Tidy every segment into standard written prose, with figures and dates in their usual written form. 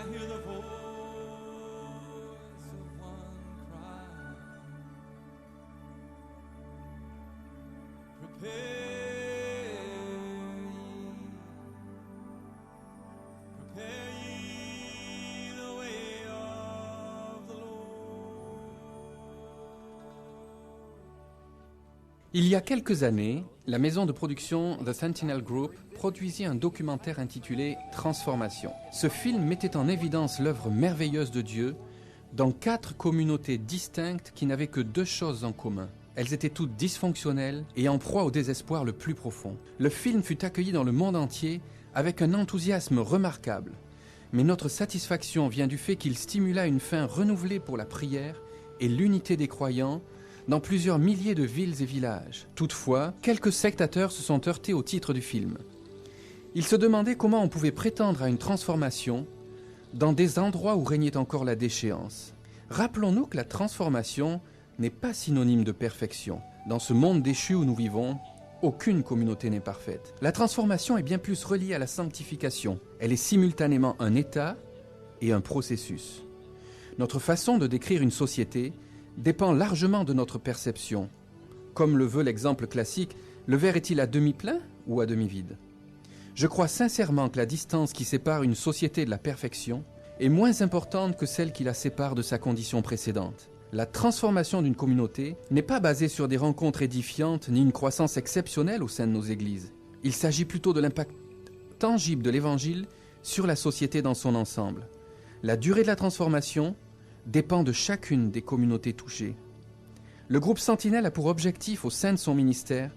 I hear the voice of one cry, prepare ye the way of the Lord. Il y a quelques années, la maison de production The Sentinel Group produisit un documentaire intitulé Transformation. Ce film mettait en évidence l'œuvre merveilleuse de Dieu dans 4 communautés distinctes qui n'avaient que 2 choses en commun. Elles étaient toutes dysfonctionnelles et en proie au désespoir le plus profond. Le film fut accueilli dans le monde entier avec un enthousiasme remarquable. Mais notre satisfaction vient du fait qu'il stimula une faim renouvelée pour la prière et l'unité des croyants dans plusieurs milliers de villes et villages. Toutefois, quelques sectateurs se sont heurtés au titre du film. Ils se demandaient comment on pouvait prétendre à une transformation dans des endroits où régnait encore la déchéance. Rappelons-nous que la transformation n'est pas synonyme de perfection. Dans ce monde déchu où nous vivons, aucune communauté n'est parfaite. La transformation est bien plus reliée à la sanctification. Elle est simultanément un état et un processus. Notre façon de décrire une société dépend largement de notre perception. Comme le veut l'exemple classique, le verre est-il à demi plein ou à demi vide ? Je crois sincèrement que la distance qui sépare une société de la perfection est moins importante que celle qui la sépare de sa condition précédente. La transformation d'une communauté n'est pas basée sur des rencontres édifiantes ni une croissance exceptionnelle au sein de nos églises. Il s'agit plutôt de l'impact tangible de l'Évangile sur la société dans son ensemble. La durée de la transformation dépend de chacune des communautés touchées. Le groupe Sentinelle a pour objectif, au sein de son ministère,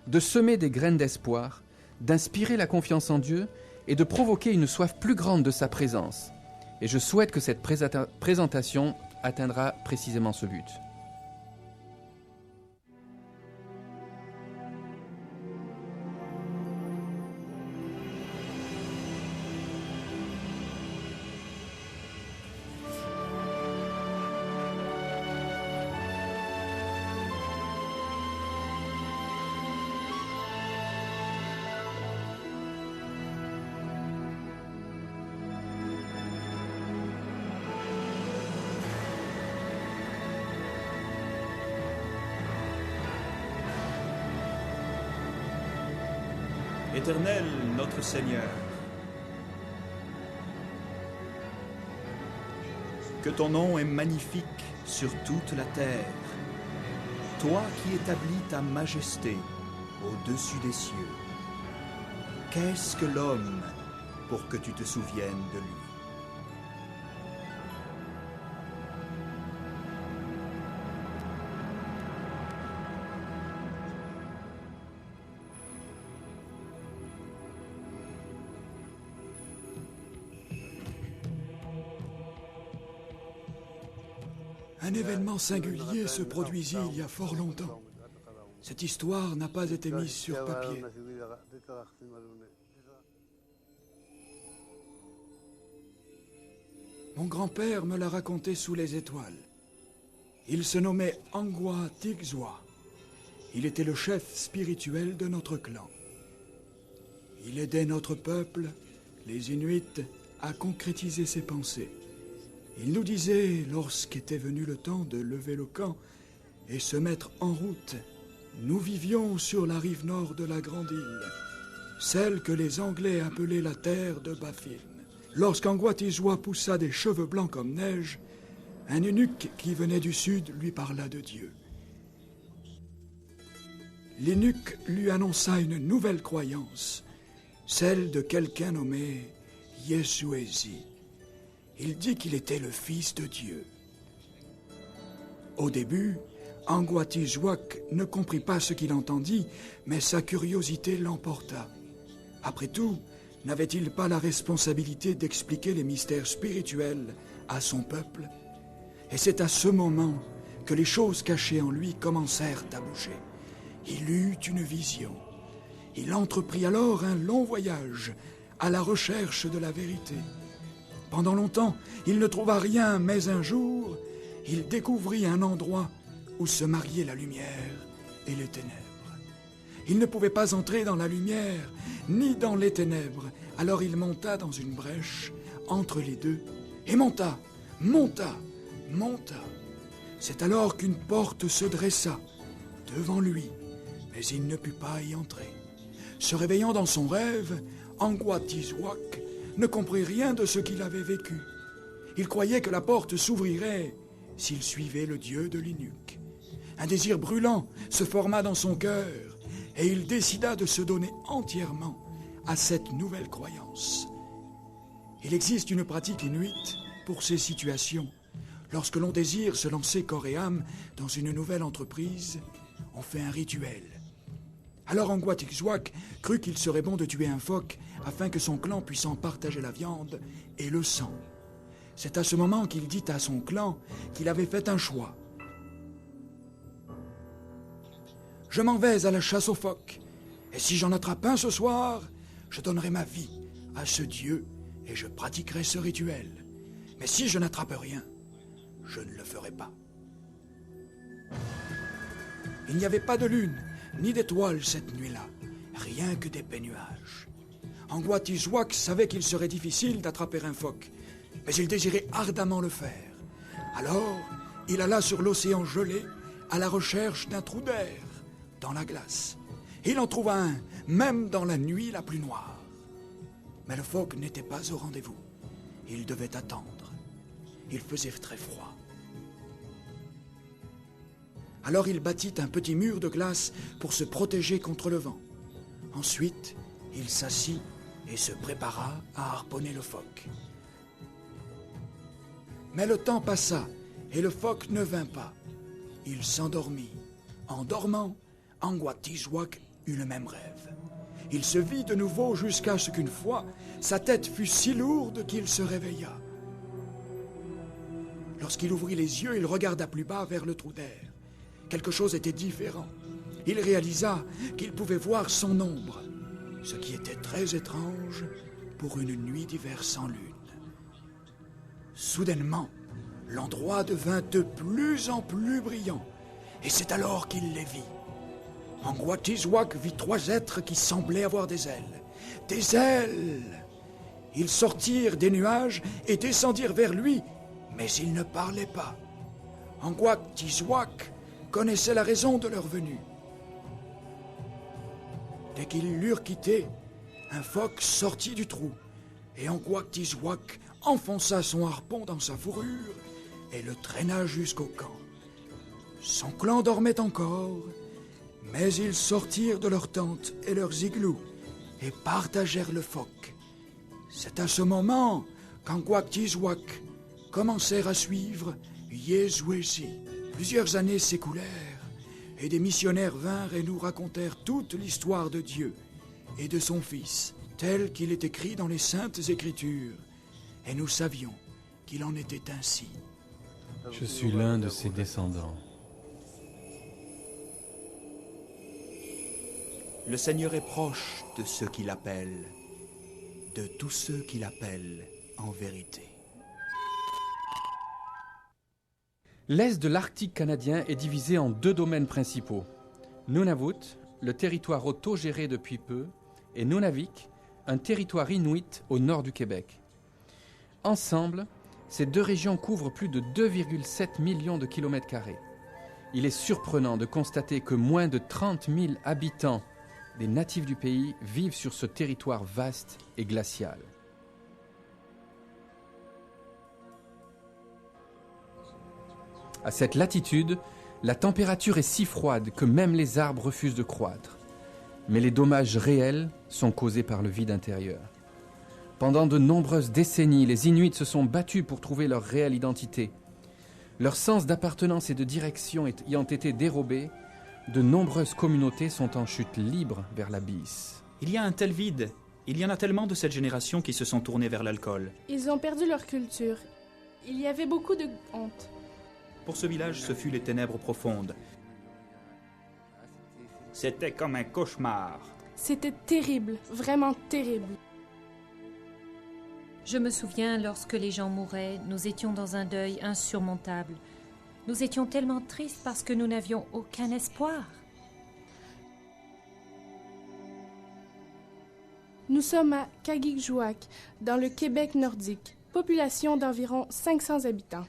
de semer des graines d'espoir, d'inspirer la confiance en Dieu et de provoquer une soif plus grande de sa présence. Et je souhaite que cette présentation atteindra précisément ce but. Éternel, notre Seigneur, que ton nom est magnifique sur toute la terre, toi qui établis ta majesté au-dessus des cieux. Qu'est-ce que l'homme pour que tu te souviennes de lui? Un événement singulier se produisit il y a fort longtemps. Cette histoire n'a pas été mise sur papier. Mon grand-père me l'a raconté sous les étoiles. Il se nommait Angwa Tigzwa. Il était le chef spirituel de notre clan. Il aidait notre peuple, les Inuits, à concrétiser ses pensées. Il nous disait, lorsqu'était venu le temps de lever le camp et se mettre en route, nous vivions sur la rive nord de la grande île, celle que les Anglais appelaient la terre de Baffin. Lorsqu'Angwa Tigzwa poussa des cheveux blancs comme neige, un eunuque qui venait du sud lui parla de Dieu. L'eunuque lui annonça une nouvelle croyance, celle de quelqu'un nommé Yesuesi. Il dit qu'il était le fils de Dieu. Au début, Angwa Tigzwa ne comprit pas ce qu'il entendit, mais sa curiosité l'emporta. Après tout, n'avait-il pas la responsabilité d'expliquer les mystères spirituels à son peuple? Et c'est à ce moment que les choses cachées en lui commencèrent à bouger. Il eut une vision. Il entreprit alors un long voyage à la recherche de la vérité. Pendant longtemps, il ne trouva rien, mais un jour, il découvrit un endroit où se mariaient la lumière et les ténèbres. Il ne pouvait pas entrer dans la lumière, ni dans les ténèbres. Alors il monta dans une brèche, entre les deux et monta, monta, monta. C'est alors qu'une porte se dressa devant lui, mais il ne put pas y entrer. Se réveillant dans son rêve, Anguatizwak ne comprit rien de ce qu'il avait vécu. Il croyait que la porte s'ouvrirait s'il suivait le dieu de l'Inuk. Un désir brûlant se forma dans son cœur et il décida de se donner entièrement à cette nouvelle croyance. Il existe une pratique inuite pour ces situations. Lorsque l'on désire se lancer corps et âme dans une nouvelle entreprise, on fait un rituel. Alors Anguatizwak crut qu'il serait bon de tuer un phoque afin que son clan puisse en partager la viande et le sang. C'est à ce moment qu'il dit à son clan qu'il avait fait un choix. Je m'en vais à la chasse aux phoques, et si j'en attrape un ce soir, je donnerai ma vie à ce dieu et je pratiquerai ce rituel. Mais si je n'attrape rien, je ne le ferai pas. Il n'y avait pas de lune, ni d'étoiles cette nuit-là, rien que d'épais nuages. Anguatizwak savait qu'il serait difficile d'attraper un phoque, mais il désirait ardemment le faire. Alors, il alla sur l'océan gelé à la recherche d'un trou d'air dans la glace. Il en trouva un, même dans la nuit la plus noire. Mais le phoque n'était pas au rendez-vous. Il devait attendre. Il faisait très froid. Alors il bâtit un petit mur de glace pour se protéger contre le vent. Ensuite, il s'assit et se prépara à harponner le phoque. Mais le temps passa et le phoque ne vint pas. Il s'endormit. En dormant, Anguatizwak eut le même rêve. Il se vit de nouveau jusqu'à ce qu'une fois, sa tête fut si lourde qu'il se réveilla. Lorsqu'il ouvrit les yeux, il regarda plus bas vers le trou d'air. Quelque chose était différent. Il réalisa qu'il pouvait voir son ombre, ce qui était très étrange pour une nuit d'hiver sans lune. Soudainement, l'endroit devint de plus en plus brillant, et c'est alors qu'il les vit. Anguatizwak vit 3 êtres qui semblaient avoir des ailes. Des ailes! Ils sortirent des nuages et descendirent vers lui, mais ils ne parlaient pas. Anguatizwak connaissait la raison de leur venue. Dès qu'ils l'eurent quitté, un phoque sortit du trou, et Anguatizwak enfonça son harpon dans sa fourrure et le traîna jusqu'au camp. Son clan dormait encore, mais ils sortirent de leurs tentes et leurs igloos et partagèrent le phoque. C'est à ce moment qu'Anguatizwak commencèrent à suivre Yezouezi. Plusieurs années s'écoulèrent et des missionnaires vinrent et nous racontèrent toute l'histoire de Dieu et de son Fils, tel qu'il est écrit dans les Saintes Écritures. Et nous savions qu'il en était ainsi. Je suis l'un de ses descendants. Le Seigneur est proche de ceux qui l'appellent, de tous ceux qui l'appellent en vérité. L'est de l'Arctique canadien est divisé en 2 domaines principaux. Nunavut, le territoire auto-géré depuis peu, et Nunavik, un territoire inuit au nord du Québec. Ensemble, ces 2 régions couvrent plus de 2,7 millions de kilomètres carrés. Il est surprenant de constater que moins de 30 000 habitants des natifs du pays vivent sur ce territoire vaste et glacial. À cette latitude, la température est si froide que même les arbres refusent de croître. Mais les dommages réels sont causés par le vide intérieur. Pendant de nombreuses décennies, les Inuits se sont battus pour trouver leur réelle identité. Leur sens d'appartenance et de direction ayant été dérobés, de nombreuses communautés sont en chute libre vers l'abysse. Il y a un tel vide. Il y en a tellement de cette génération qui se sont tournés vers l'alcool. Ils ont perdu leur culture. Il y avait beaucoup de honte. Pour ce village, ce fut les ténèbres profondes. C'était comme un cauchemar. C'était terrible, vraiment terrible. Je me souviens, lorsque les gens mouraient, nous étions dans un deuil insurmontable. Nous étions tellement tristes parce que nous n'avions aucun espoir. Nous sommes à Kagikjuak, dans le Québec nordique. Population d'environ 500 habitants.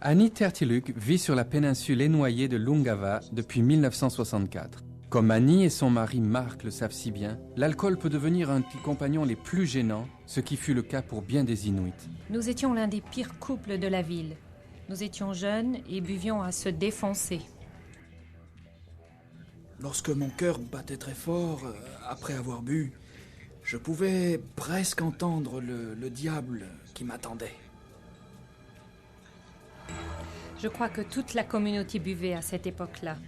Annie Tertiluk vit sur la péninsule énoyée de Lungava depuis 1964. Comme Annie et son mari Marc le savent si bien, l'alcool peut devenir un des compagnons les plus gênants, ce qui fut le cas pour bien des Inuits. Nous étions l'un des pires couples de la ville. Nous étions jeunes et buvions à se défoncer. Lorsque mon cœur battait très fort, après avoir bu, je pouvais presque entendre le diable qui m'attendait. Je crois que toute la communauté buvait à cette époque-là.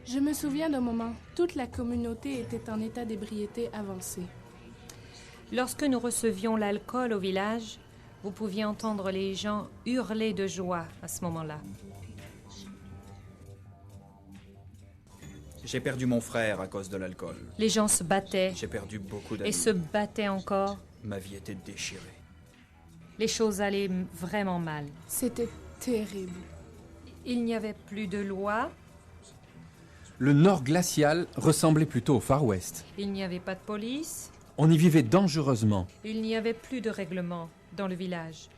Je me souviens d'un moment, toute la communauté était en état d'ébriété avancé. Lorsque nous recevions l'alcool au village, vous pouviez entendre les gens hurler de joie à ce moment-là. J'ai perdu mon frère à cause de l'alcool. Les gens se battaient J'ai perdu beaucoup et d'amis. se battaient encore. Ma vie était déchirée. Les choses allaient vraiment mal. C'était terrible. Il n'y avait plus de loi, Le nord glacial ressemblait plutôt au Far West. il n'y avait pas de police, On y vivait dangereusement. il n'y avait plus de règlement dans le village.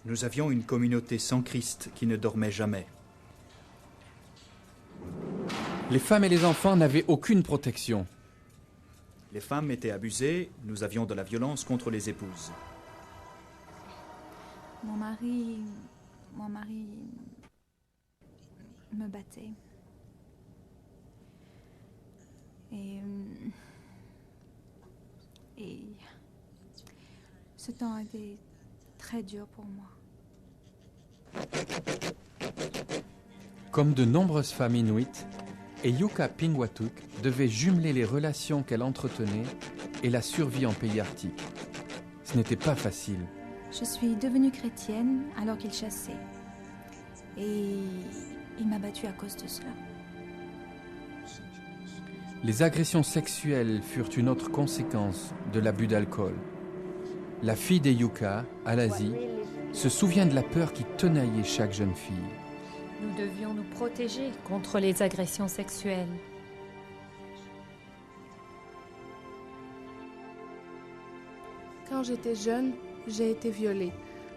Nous avions une communauté sans Christ qui ne dormait jamais. Les femmes et les enfants n'avaient aucune protection. Les femmes étaient abusées, nous avions de la violence contre les épouses. Mon mari me battait. Et ce temps était très dur pour moi. Comme de nombreuses femmes inuites, Eyuka Pingwatuk devait jumeler les relations qu'elle entretenait et la survie en pays arctique. Ce n'était pas facile. Je suis devenue chrétienne alors qu'il chassait. Et il m'a battue à cause de cela. Les agressions sexuelles furent une autre conséquence de l'abus d'alcool. La fille d'Eyuka, Alazi, se souvient de la peur qui tenaillait chaque jeune fille. Nous devions nous protéger contre les agressions sexuelles. Quand j'étais jeune, j'ai été violée.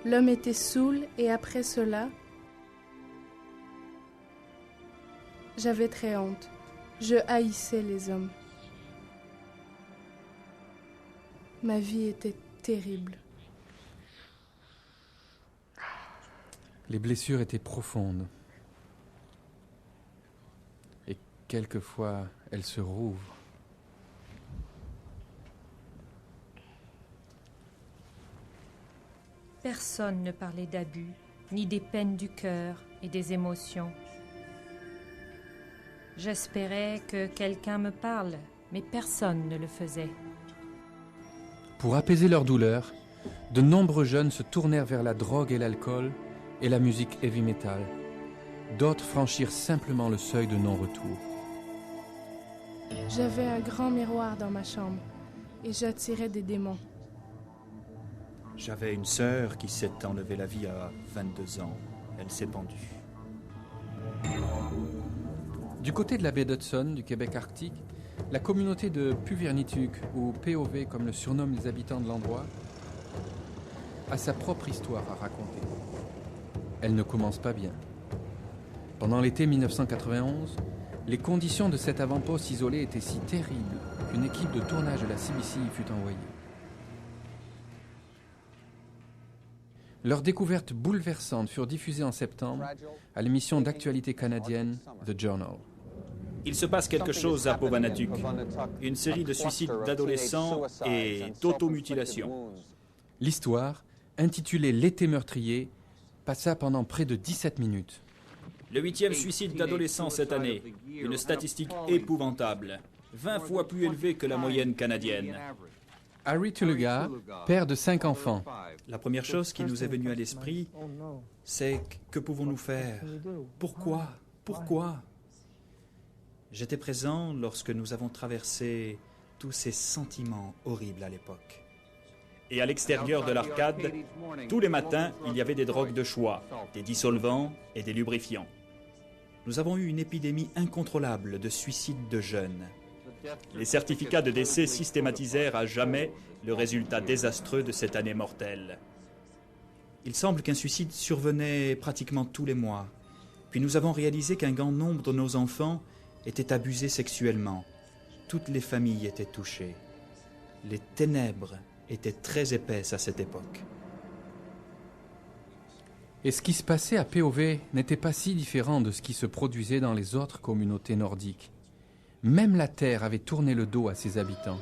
L'homme était saoul et après cela, j'avais très honte. Je haïssais les hommes. Ma vie était terrible. Les blessures étaient profondes. Et quelquefois, elles se rouvrent. Personne ne parlait d'abus, ni des peines du cœur et des émotions. J'espérais que quelqu'un me parle, mais personne ne le faisait. Pour apaiser leur douleur, de nombreux jeunes se tournèrent vers la drogue et l'alcool et la musique heavy metal. D'autres franchirent simplement le seuil de non-retour. J'avais un grand miroir dans ma chambre et j'attirais des démons. J'avais une sœur qui s'est enlevée la vie à 22 ans. Elle s'est pendue. Du côté de la baie d'Hudson, du Québec arctique, la communauté de Puvirnituk, ou POV comme le surnomment les habitants de l'endroit, a sa propre histoire à raconter. Elle ne commence pas bien. Pendant l'été 1991, les conditions de cet avant-poste isolé étaient si terribles qu'une équipe de tournage de la CBC y fut envoyée. Leurs découvertes bouleversantes furent diffusées en septembre à l'émission d'actualité canadienne The Journal. Il se passe quelque chose à Povanatuk. Une série de suicides d'adolescents et d'automutilations. L'histoire, intitulée L'été meurtrier, passa pendant près de 17 minutes. Le 8e suicide d'adolescents cette année. Une statistique épouvantable. 20 fois plus élevée que la moyenne canadienne. Harry Tuluga, père de 5 enfants. La première chose qui nous est venue à l'esprit, c'est que pouvons-nous faire? Pourquoi? Pourquoi? J'étais présent lorsque nous avons traversé tous ces sentiments horribles à l'époque. Et à l'extérieur de l'arcade, tous les matins, il y avait des drogues de choix, des dissolvants et des lubrifiants. Nous avons eu une épidémie incontrôlable de suicides de jeunes. Les certificats de décès systématisèrent à jamais le résultat désastreux de cette année mortelle. Il semble qu'un suicide survenait pratiquement tous les mois. Puis nous avons réalisé qu'un grand nombre de nos enfants étaient abusés sexuellement. Toutes les familles étaient touchées. Les ténèbres étaient très épaisses à cette époque. Et ce qui se passait à POV n'était pas si différent de ce qui se produisait dans les autres communautés nordiques. Même la terre avait tourné le dos à ses habitants.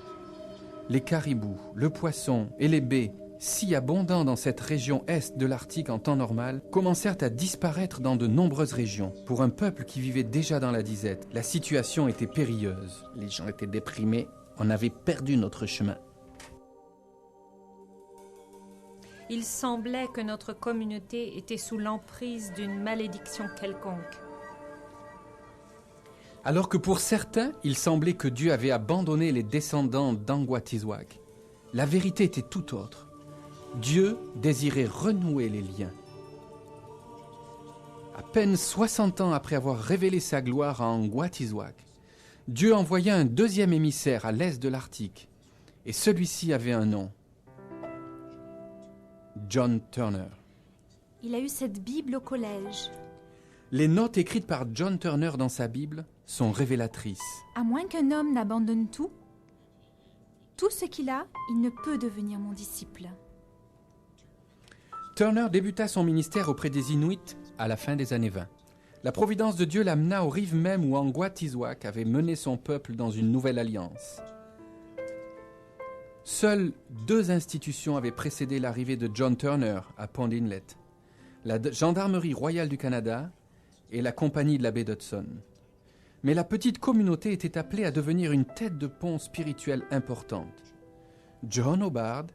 Les caribous, le poisson et les baies, si abondants dans cette région est de l'Arctique en temps normal, commencèrent à disparaître dans de nombreuses régions. Pour un peuple qui vivait déjà dans la disette, la situation était périlleuse. Les gens étaient déprimés, on avait perdu notre chemin. Il semblait que notre communauté était sous l'emprise d'une malédiction quelconque. Alors que pour certains, il semblait que Dieu avait abandonné les descendants d'Anguatizwak. La vérité était tout autre. Dieu désirait renouer les liens. À peine 60 ans après avoir révélé sa gloire à Anguatizwak, Dieu envoya un deuxième émissaire à l'est de l'Arctique, et celui-ci avait un nom. John Turner. Il a eu cette Bible au collège. Les notes écrites par John Turner dans sa Bible sont révélatrices. À moins qu'un homme n'abandonne tout ce qu'il a, il ne peut devenir mon disciple. Turner débuta son ministère auprès des Inuits à la fin des années 20. La providence de Dieu l'amena aux rives même où Anguatizwak avait mené son peuple dans une nouvelle alliance. Seules 2 institutions avaient précédé l'arrivée de John Turner à Pond Inlet, la Gendarmerie royale du Canada et la Compagnie de la baie d'Hudson. Mais la petite communauté était appelée à devenir une tête de pont spirituelle importante. John Hobart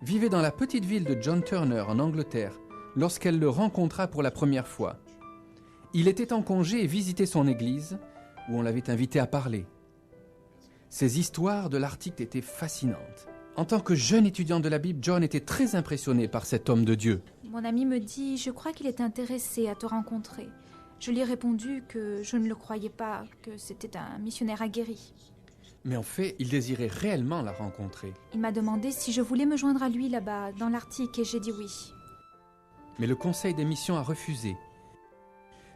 vivait dans la petite ville de John Turner en Angleterre lorsqu'elle le rencontra pour la première fois. Il était en congé et visitait son église où on l'avait invité à parler. Ces histoires de l'Arctique étaient fascinantes. En tant que jeune étudiant de la Bible, John était très impressionné par cet homme de Dieu. Mon ami me dit, je crois qu'il est intéressé à te rencontrer. Je lui ai répondu que je ne le croyais pas, que c'était un missionnaire aguerri. Mais en fait, il désirait réellement la rencontrer. Il m'a demandé si je voulais me joindre à lui là-bas, dans l'Arctique, et j'ai dit oui. Mais le conseil des missions a refusé.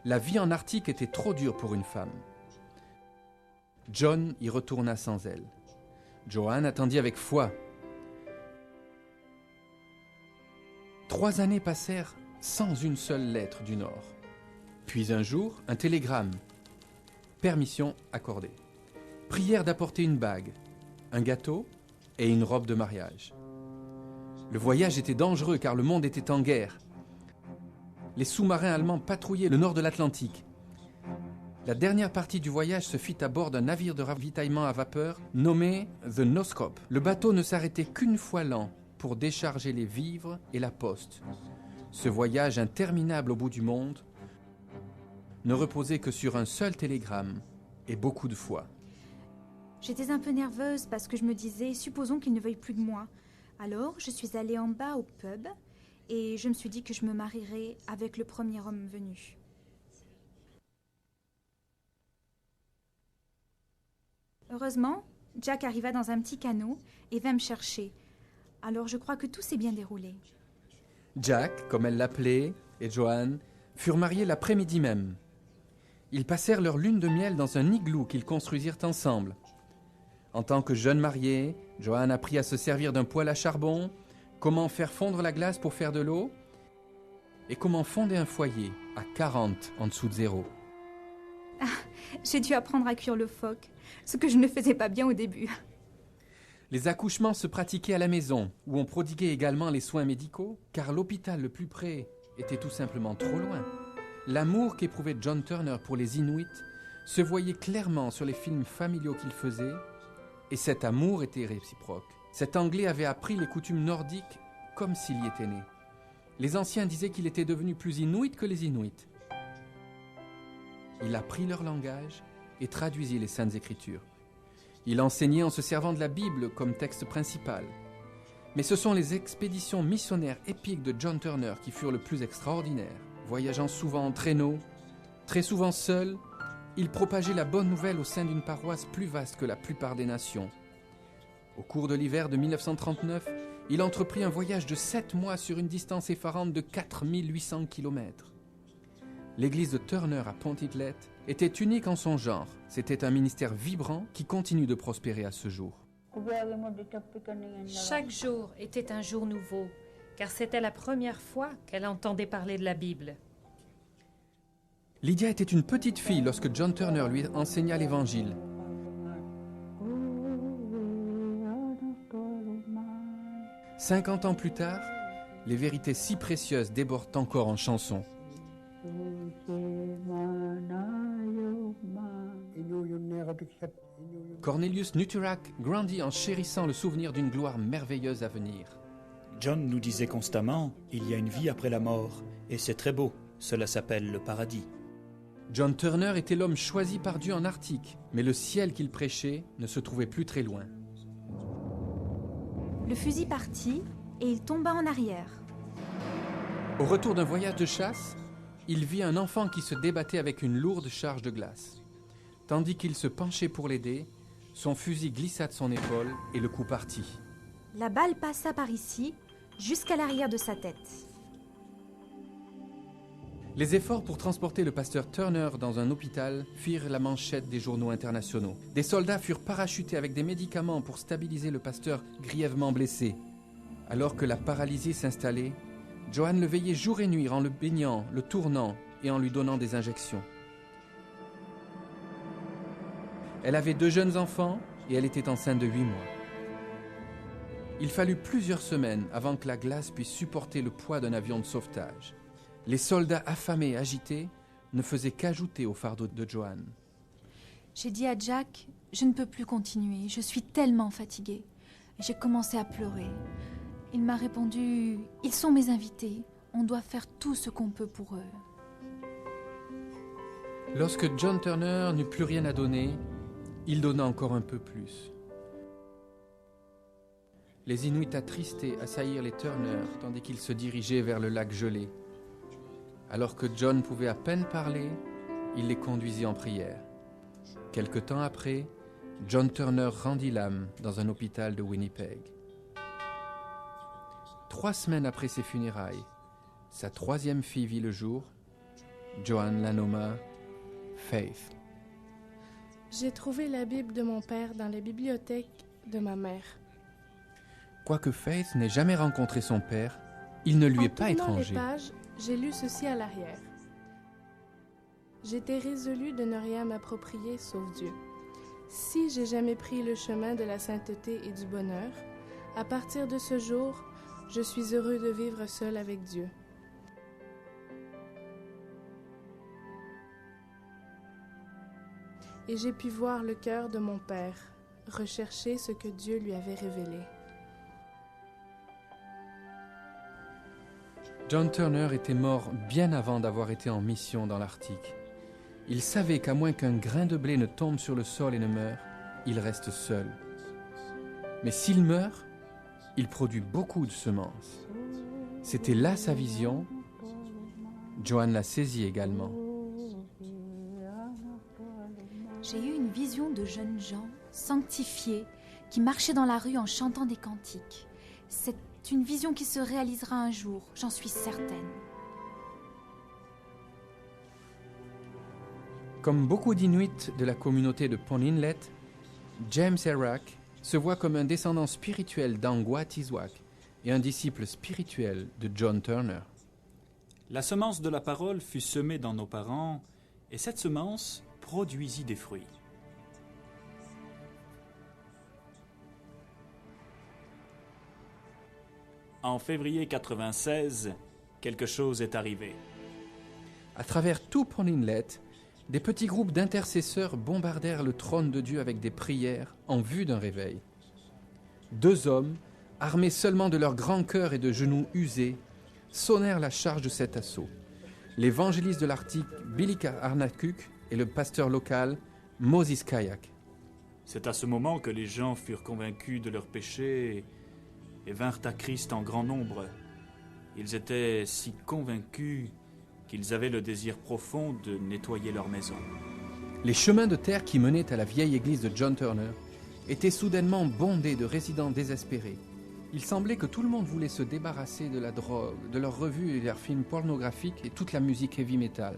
La vie en Arctique était trop dure pour une femme. John y retourna sans elle. Joanne attendit avec foi. 3 années passèrent sans une seule lettre du Nord. Puis un jour, un télégramme. Permission accordée. Prière d'apporter une bague, un gâteau et une robe de mariage. Le voyage était dangereux car le monde était en guerre. Les sous-marins allemands patrouillaient le nord de l'Atlantique. La dernière partie du voyage se fit à bord d'un navire de ravitaillement à vapeur nommé The Noscope. Le bateau ne s'arrêtait qu'une fois l'an pour décharger les vivres et la poste. Ce voyage interminable au bout du monde ne reposait que sur un seul télégramme et beaucoup de foi. J'étais un peu nerveuse parce que je me disais, supposons qu'il ne veuille plus de moi. Alors, je suis allée en bas au pub et je me suis dit que je me marierais avec le premier homme venu. Heureusement, Jack arriva dans un petit canot et vint me chercher. Alors je crois que tout s'est bien déroulé. Jack, comme elle l'appelait, et Joanne furent mariés l'après-midi même. Ils passèrent leur lune de miel dans un igloo qu'ils construisirent ensemble. En tant que jeune mariée, Joanne apprit à se servir d'un poêle à charbon, comment faire fondre la glace pour faire de l'eau, et comment fonder un foyer à 40 en dessous de zéro. J'ai dû apprendre à cuire le phoque, ce que je ne faisais pas bien au début. Les accouchements se pratiquaient à la maison, où on prodiguait également les soins médicaux, car l'hôpital le plus près était tout simplement trop loin. L'amour qu'éprouvait John Turner pour les Inuits se voyait clairement sur les films familiaux qu'il faisait, et cet amour était réciproque. Cet Anglais avait appris les coutumes nordiques comme s'il y était né. Les anciens disaient qu'il était devenu plus Inuit que les Inuits. Il apprit leur langage et traduisit les Saintes Écritures. Il enseignait en se servant de la Bible comme texte principal. Mais ce sont les expéditions missionnaires épiques de John Turner qui furent le plus extraordinaires, voyageant souvent en traîneau, très souvent seul, il propageait la bonne nouvelle au sein d'une paroisse plus vaste que la plupart des nations. Au cours de l'hiver de 1939, il entreprit un voyage de 7 mois sur une distance effarante de 4800 km. L'église de Turner à Pontyclun était unique en son genre. C'était un ministère vibrant qui continue de prospérer à ce jour. Chaque jour était un jour nouveau, car c'était la première fois qu'elle entendait parler de la Bible. Lydia était une petite fille lorsque John Turner lui enseigna l'Évangile. « 50 ans plus tard, les vérités si précieuses débordent encore en chansons. Cornelius Nutterack grandit en chérissant le souvenir d'une gloire merveilleuse à venir. John nous disait constamment « Il y a une vie après la mort, et c'est très beau, cela s'appelle le paradis ». John Turner était l'homme choisi par Dieu en Arctique, mais le ciel qu'il prêchait ne se trouvait plus très loin. Le fusil partit et il tomba en arrière. Au retour d'un voyage de chasse, il vit un enfant qui se débattait avec une lourde charge de glace. Tandis qu'il se penchait pour l'aider, son fusil glissa de son épaule et le coup partit. La balle passa par ici, jusqu'à l'arrière de sa tête. Les efforts pour transporter le pasteur Turner dans un hôpital firent la manchette des journaux internationaux. Des soldats furent parachutés avec des médicaments pour stabiliser le pasteur grièvement blessé. Alors que la paralysie s'installait, Joanne le veillait jour et nuit en le baignant, le tournant et en lui donnant des injections. Elle avait 2 jeunes enfants et elle était enceinte de 8 mois. Il fallut plusieurs semaines avant que la glace puisse supporter le poids d'un avion de sauvetage. Les soldats affamés et agités ne faisaient qu'ajouter au fardeau de Joanne. J'ai dit à Jack, je ne peux plus continuer, je suis tellement fatiguée. J'ai commencé à pleurer. Il m'a répondu, ils sont mes invités, on doit faire tout ce qu'on peut pour eux. Lorsque John Turner n'eut plus rien à donner, il donna encore un peu plus. Les Inuits attristés assaillirent les Turner tandis qu'ils se dirigeaient vers le lac gelé. Alors que John pouvait à peine parler, il les conduisit en prière. Quelque temps après, John Turner rendit l'âme dans un hôpital de Winnipeg. 3 semaines après ses funérailles, sa 3e fille vit le jour. Joanne la nomma Faith. J'ai trouvé la Bible de mon père dans la bibliothèque de ma mère. Quoique Faith n'ait jamais rencontré son père, il ne lui est pas étranger. En tournant les pages, j'ai lu ceci à l'arrière. J'étais résolue de ne rien m'approprier sauf Dieu. Si j'ai jamais pris le chemin de la sainteté et du bonheur, à partir de ce jour, je suis heureux de vivre seul avec Dieu. Et j'ai pu voir le cœur de mon père, rechercher ce que Dieu lui avait révélé. John Turner était mort bien avant d'avoir été en mission dans l'Arctique. Il savait qu'à moins qu'un grain de blé ne tombe sur le sol et ne meure, il reste seul. Mais s'il meurt, il produit beaucoup de semences. C'était là sa vision. Joanne l'a saisie également. J'ai eu une vision de jeunes gens sanctifiés qui marchaient dans la rue en chantant des cantiques. C'est une vision qui se réalisera un jour, j'en suis certaine. Comme beaucoup d'Inuits de la communauté de Pond Inlet, James Erak se voit comme un descendant spirituel d'Angwa Tiswak et un disciple spirituel de John Turner. La semence de la parole fut semée dans nos parents, et cette semence produisit des fruits. En février 96, quelque chose est arrivé. À travers tout Pond Inlet, des petits groupes d'intercesseurs bombardèrent le trône de Dieu avec des prières en vue d'un réveil. 2 hommes, armés seulement de leur grand cœur et de genoux usés, sonnèrent la charge de cet assaut. L'évangéliste de l'Arctique, Billy Arnakuk, et le pasteur local, Moses Kayak. C'est à ce moment que les gens furent convaincus de leurs péchés et vinrent à Christ en grand nombre. Ils étaient si convaincus qu'ils avaient le désir profond de nettoyer leur maison. Les chemins de terre qui menaient à la vieille église de John Turner étaient soudainement bondés de résidents désespérés. Il semblait que tout le monde voulait se débarrasser de la drogue, de leurs revues et leurs films pornographiques et toute la musique heavy metal.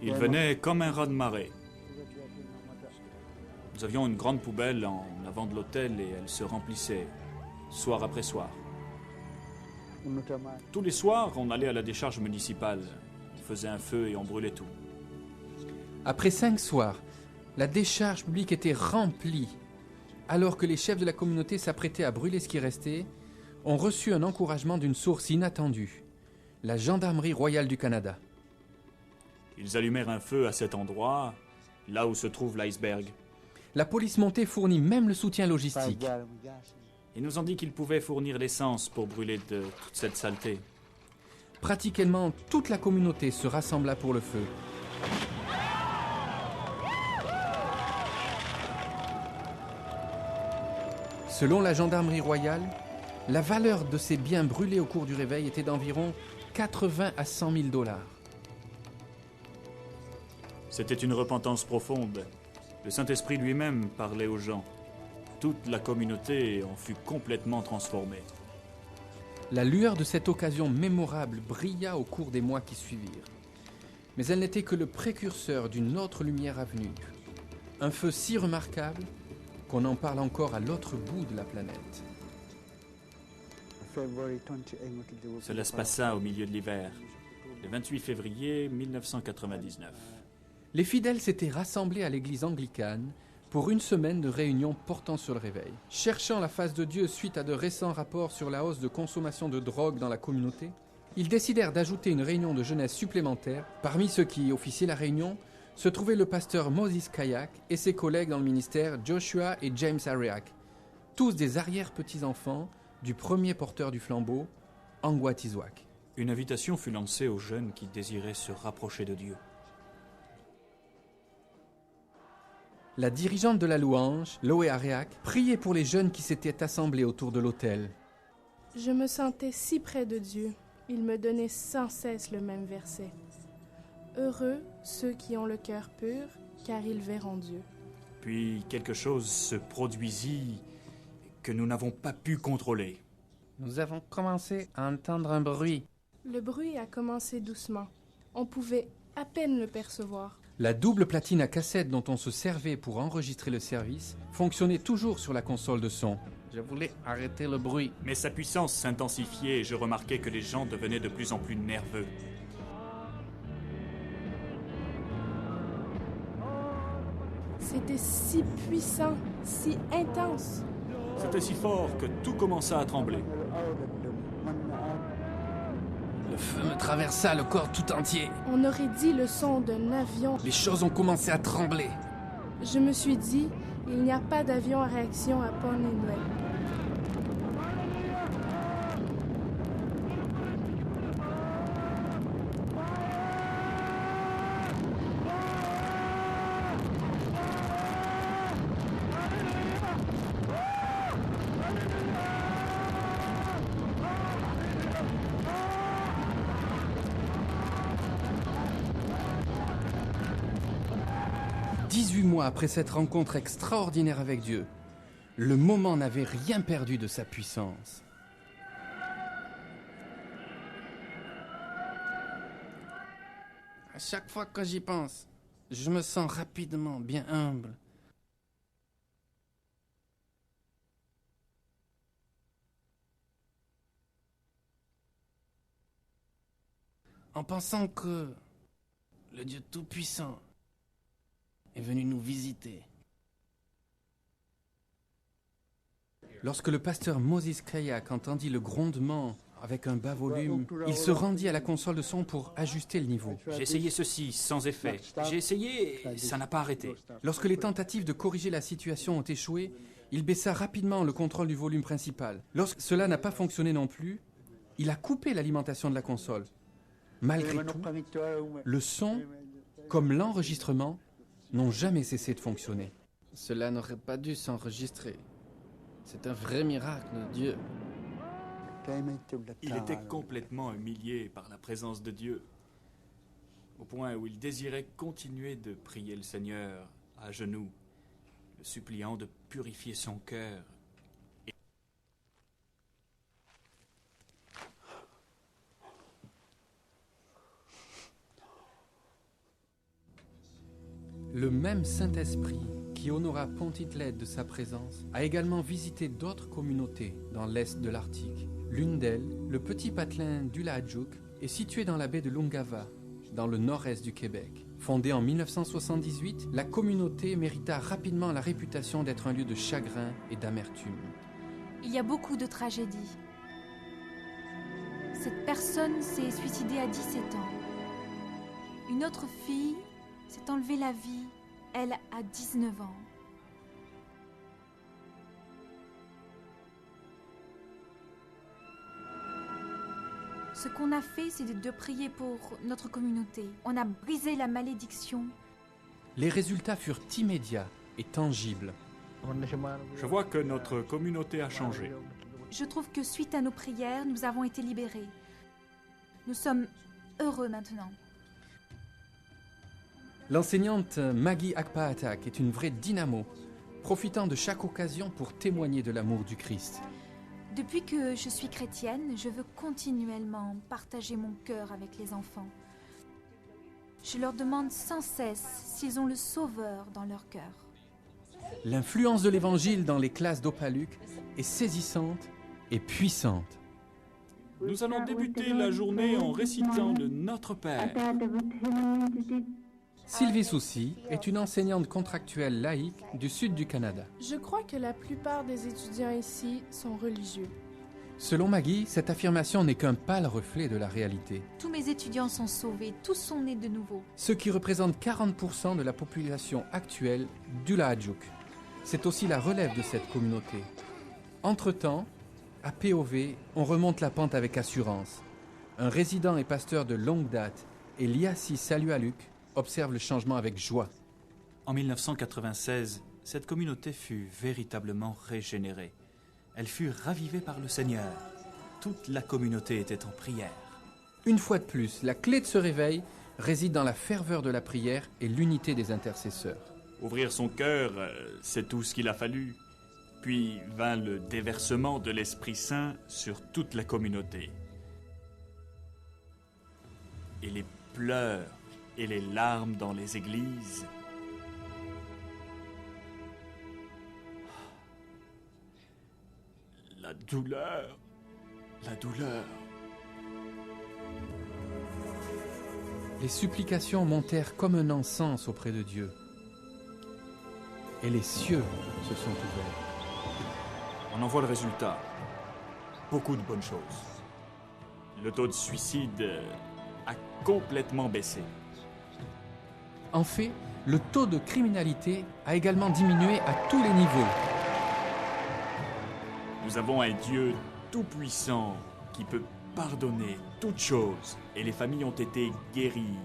Il venait comme un raz de marée. Nous avions une grande poubelle en avant de l'hôtel et elle se remplissait, soir après soir. Tous les soirs, on allait à la décharge municipale, on faisait un feu et on brûlait tout. Après 5 soirs, la décharge publique était remplie. Alors que les chefs de la communauté s'apprêtaient à brûler ce qui restait, ont reçu un encouragement d'une source inattendue, la Gendarmerie royale du Canada. Ils allumèrent un feu à cet endroit, là où se trouve l'iceberg. La police montée fournit même le soutien logistique. Ils nous ont dit qu'ils pouvaient fournir l'essence pour brûler de toute cette saleté. Pratiquement toute la communauté se rassembla pour le feu. Selon la Gendarmerie royale, la valeur de ces biens brûlés au cours du réveil était d'environ 80 à 100 000 $. C'était une repentance profonde. Le Saint-Esprit lui-même parlait aux gens. Toute la communauté en fut complètement transformée. La lueur de cette occasion mémorable brilla au cours des mois qui suivirent. Mais elle n'était que le précurseur d'une autre lumière à venir. Un feu si remarquable qu'on en parle encore à l'autre bout de la planète. Cela se passa au milieu de l'hiver, le 28 février 1999. Les fidèles s'étaient rassemblés à l'église anglicane pour une semaine de réunions portant sur le réveil. Cherchant la face de Dieu suite à de récents rapports sur la hausse de consommation de drogue dans la communauté, ils décidèrent d'ajouter une réunion de jeunesse supplémentaire. Parmi ceux qui officiaient la réunion se trouvaient le pasteur Moses Kayak et ses collègues dans le ministère Joshua et James Ariak, tous des arrière-petits-enfants du premier porteur du flambeau, Angwa Tizwak. Une invitation fut lancée aux jeunes qui désiraient se rapprocher de Dieu. La dirigeante de la louange, Loé Ariak, priait pour les jeunes qui s'étaient assemblés autour de l'autel. Je me sentais si près de Dieu. Il me donnait sans cesse le même verset. Heureux ceux qui ont le cœur pur, car ils verront Dieu. Puis quelque chose se produisit que nous n'avons pas pu contrôler. Nous avons commencé à entendre un bruit. Le bruit a commencé doucement. On pouvait à peine le percevoir. La double platine à cassette dont on se servait pour enregistrer le service fonctionnait toujours sur la console de son. Je voulais arrêter le bruit. Mais sa puissance s'intensifiait et je remarquais que les gens devenaient de plus en plus nerveux. C'était si puissant, si intense. C'était si fort que tout commença à trembler. Le feu me traversa le corps tout entier. On aurait dit le son d'un avion. Les choses ont commencé à trembler. Je me suis dit, il n'y a pas d'avion à réaction à Pond Inlet. Mois après cette rencontre extraordinaire avec Dieu, le moment n'avait rien perdu de sa puissance. À chaque fois que j'y pense, je me sens rapidement bien humble. En pensant que le Dieu Tout-Puissant est venu nous visiter. Lorsque le pasteur Moses Kayak entendit le grondement avec un bas volume, il se rendit à la console de son pour ajuster le niveau. J'ai essayé ceci, sans effet. J'ai essayé, ça n'a pas arrêté. Lorsque les tentatives de corriger la situation ont échoué, il baissa rapidement le contrôle du volume principal. Lorsque cela n'a pas fonctionné non plus, il a coupé l'alimentation de la console. Malgré tout, le son, comme l'enregistrement, n'ont jamais cessé de fonctionner. Cela n'aurait pas dû s'enregistrer. C'est un vrai miracle de Dieu. Il était complètement humilié par la présence de Dieu. au point où il désirait continuer de prier le Seigneur à genoux, le suppliant de purifier son cœur. Le même Saint-Esprit qui honora Pontitled de sa présence a également visité d'autres communautés dans l'est de l'Arctique. L'une d'elles, le petit patelin d'Ulaadjuk, est situé dans la baie de Lungava, dans le nord-est du Québec. Fondée en 1978, la communauté mérita rapidement la réputation d'être un lieu de chagrin et d'amertume. Il y a beaucoup de tragédies. Cette personne s'est suicidée à 17 ans. Une autre fille s'est enlevée la vie, elle a 19 ans. Ce qu'on a fait, c'est de prier pour notre communauté. On a brisé la malédiction. Les résultats furent immédiats et tangibles. Je vois que notre communauté a changé. Je trouve que suite à nos prières, nous avons été libérés. Nous sommes heureux maintenant. L'enseignante Maggie Akpaatak est une vraie dynamo, profitant de chaque occasion pour témoigner de l'amour du Christ. Depuis que je suis chrétienne, je veux continuellement partager mon cœur avec les enfants. Je leur demande sans cesse s'ils ont le Sauveur dans leur cœur. L'influence de l'Évangile dans les classes d'Opaluk est saisissante et puissante. Nous allons débuter la journée en récitant le Notre Père. Sylvie Soucy est une enseignante contractuelle laïque du sud du Canada. Je crois que la plupart des étudiants ici sont religieux. Selon Maggie, cette affirmation n'est qu'un pâle reflet de la réalité. Tous mes étudiants sont sauvés, tous sont nés de nouveau. Ce qui représente 40% de la population actuelle d'Ulaadjuk. C'est aussi la relève de cette communauté. Entre-temps, à POV, on remonte la pente avec assurance. Un résident et pasteur de longue date, Eliassi Salualuk, observe le changement avec joie. En 1996, cette communauté fut véritablement régénérée. Elle fut ravivée par le Seigneur. Toute la communauté était en prière. Une fois de plus, la clé de ce réveil réside dans la ferveur de la prière et l'unité des intercesseurs. Ouvrir son cœur, c'est tout ce qu'il a fallu. Puis vint le déversement de l'Esprit Saint sur toute la communauté. Et les pleurs et les larmes dans les églises. La douleur. Les supplications montèrent comme un encens auprès de Dieu. Et les cieux se sont ouverts. On en voit le résultat. Beaucoup de bonnes choses. Le taux de suicide a complètement baissé. En fait, le taux de criminalité a également diminué à tous les niveaux. Nous avons un Dieu tout-puissant qui peut pardonner toutes choses. Et les familles ont été guéries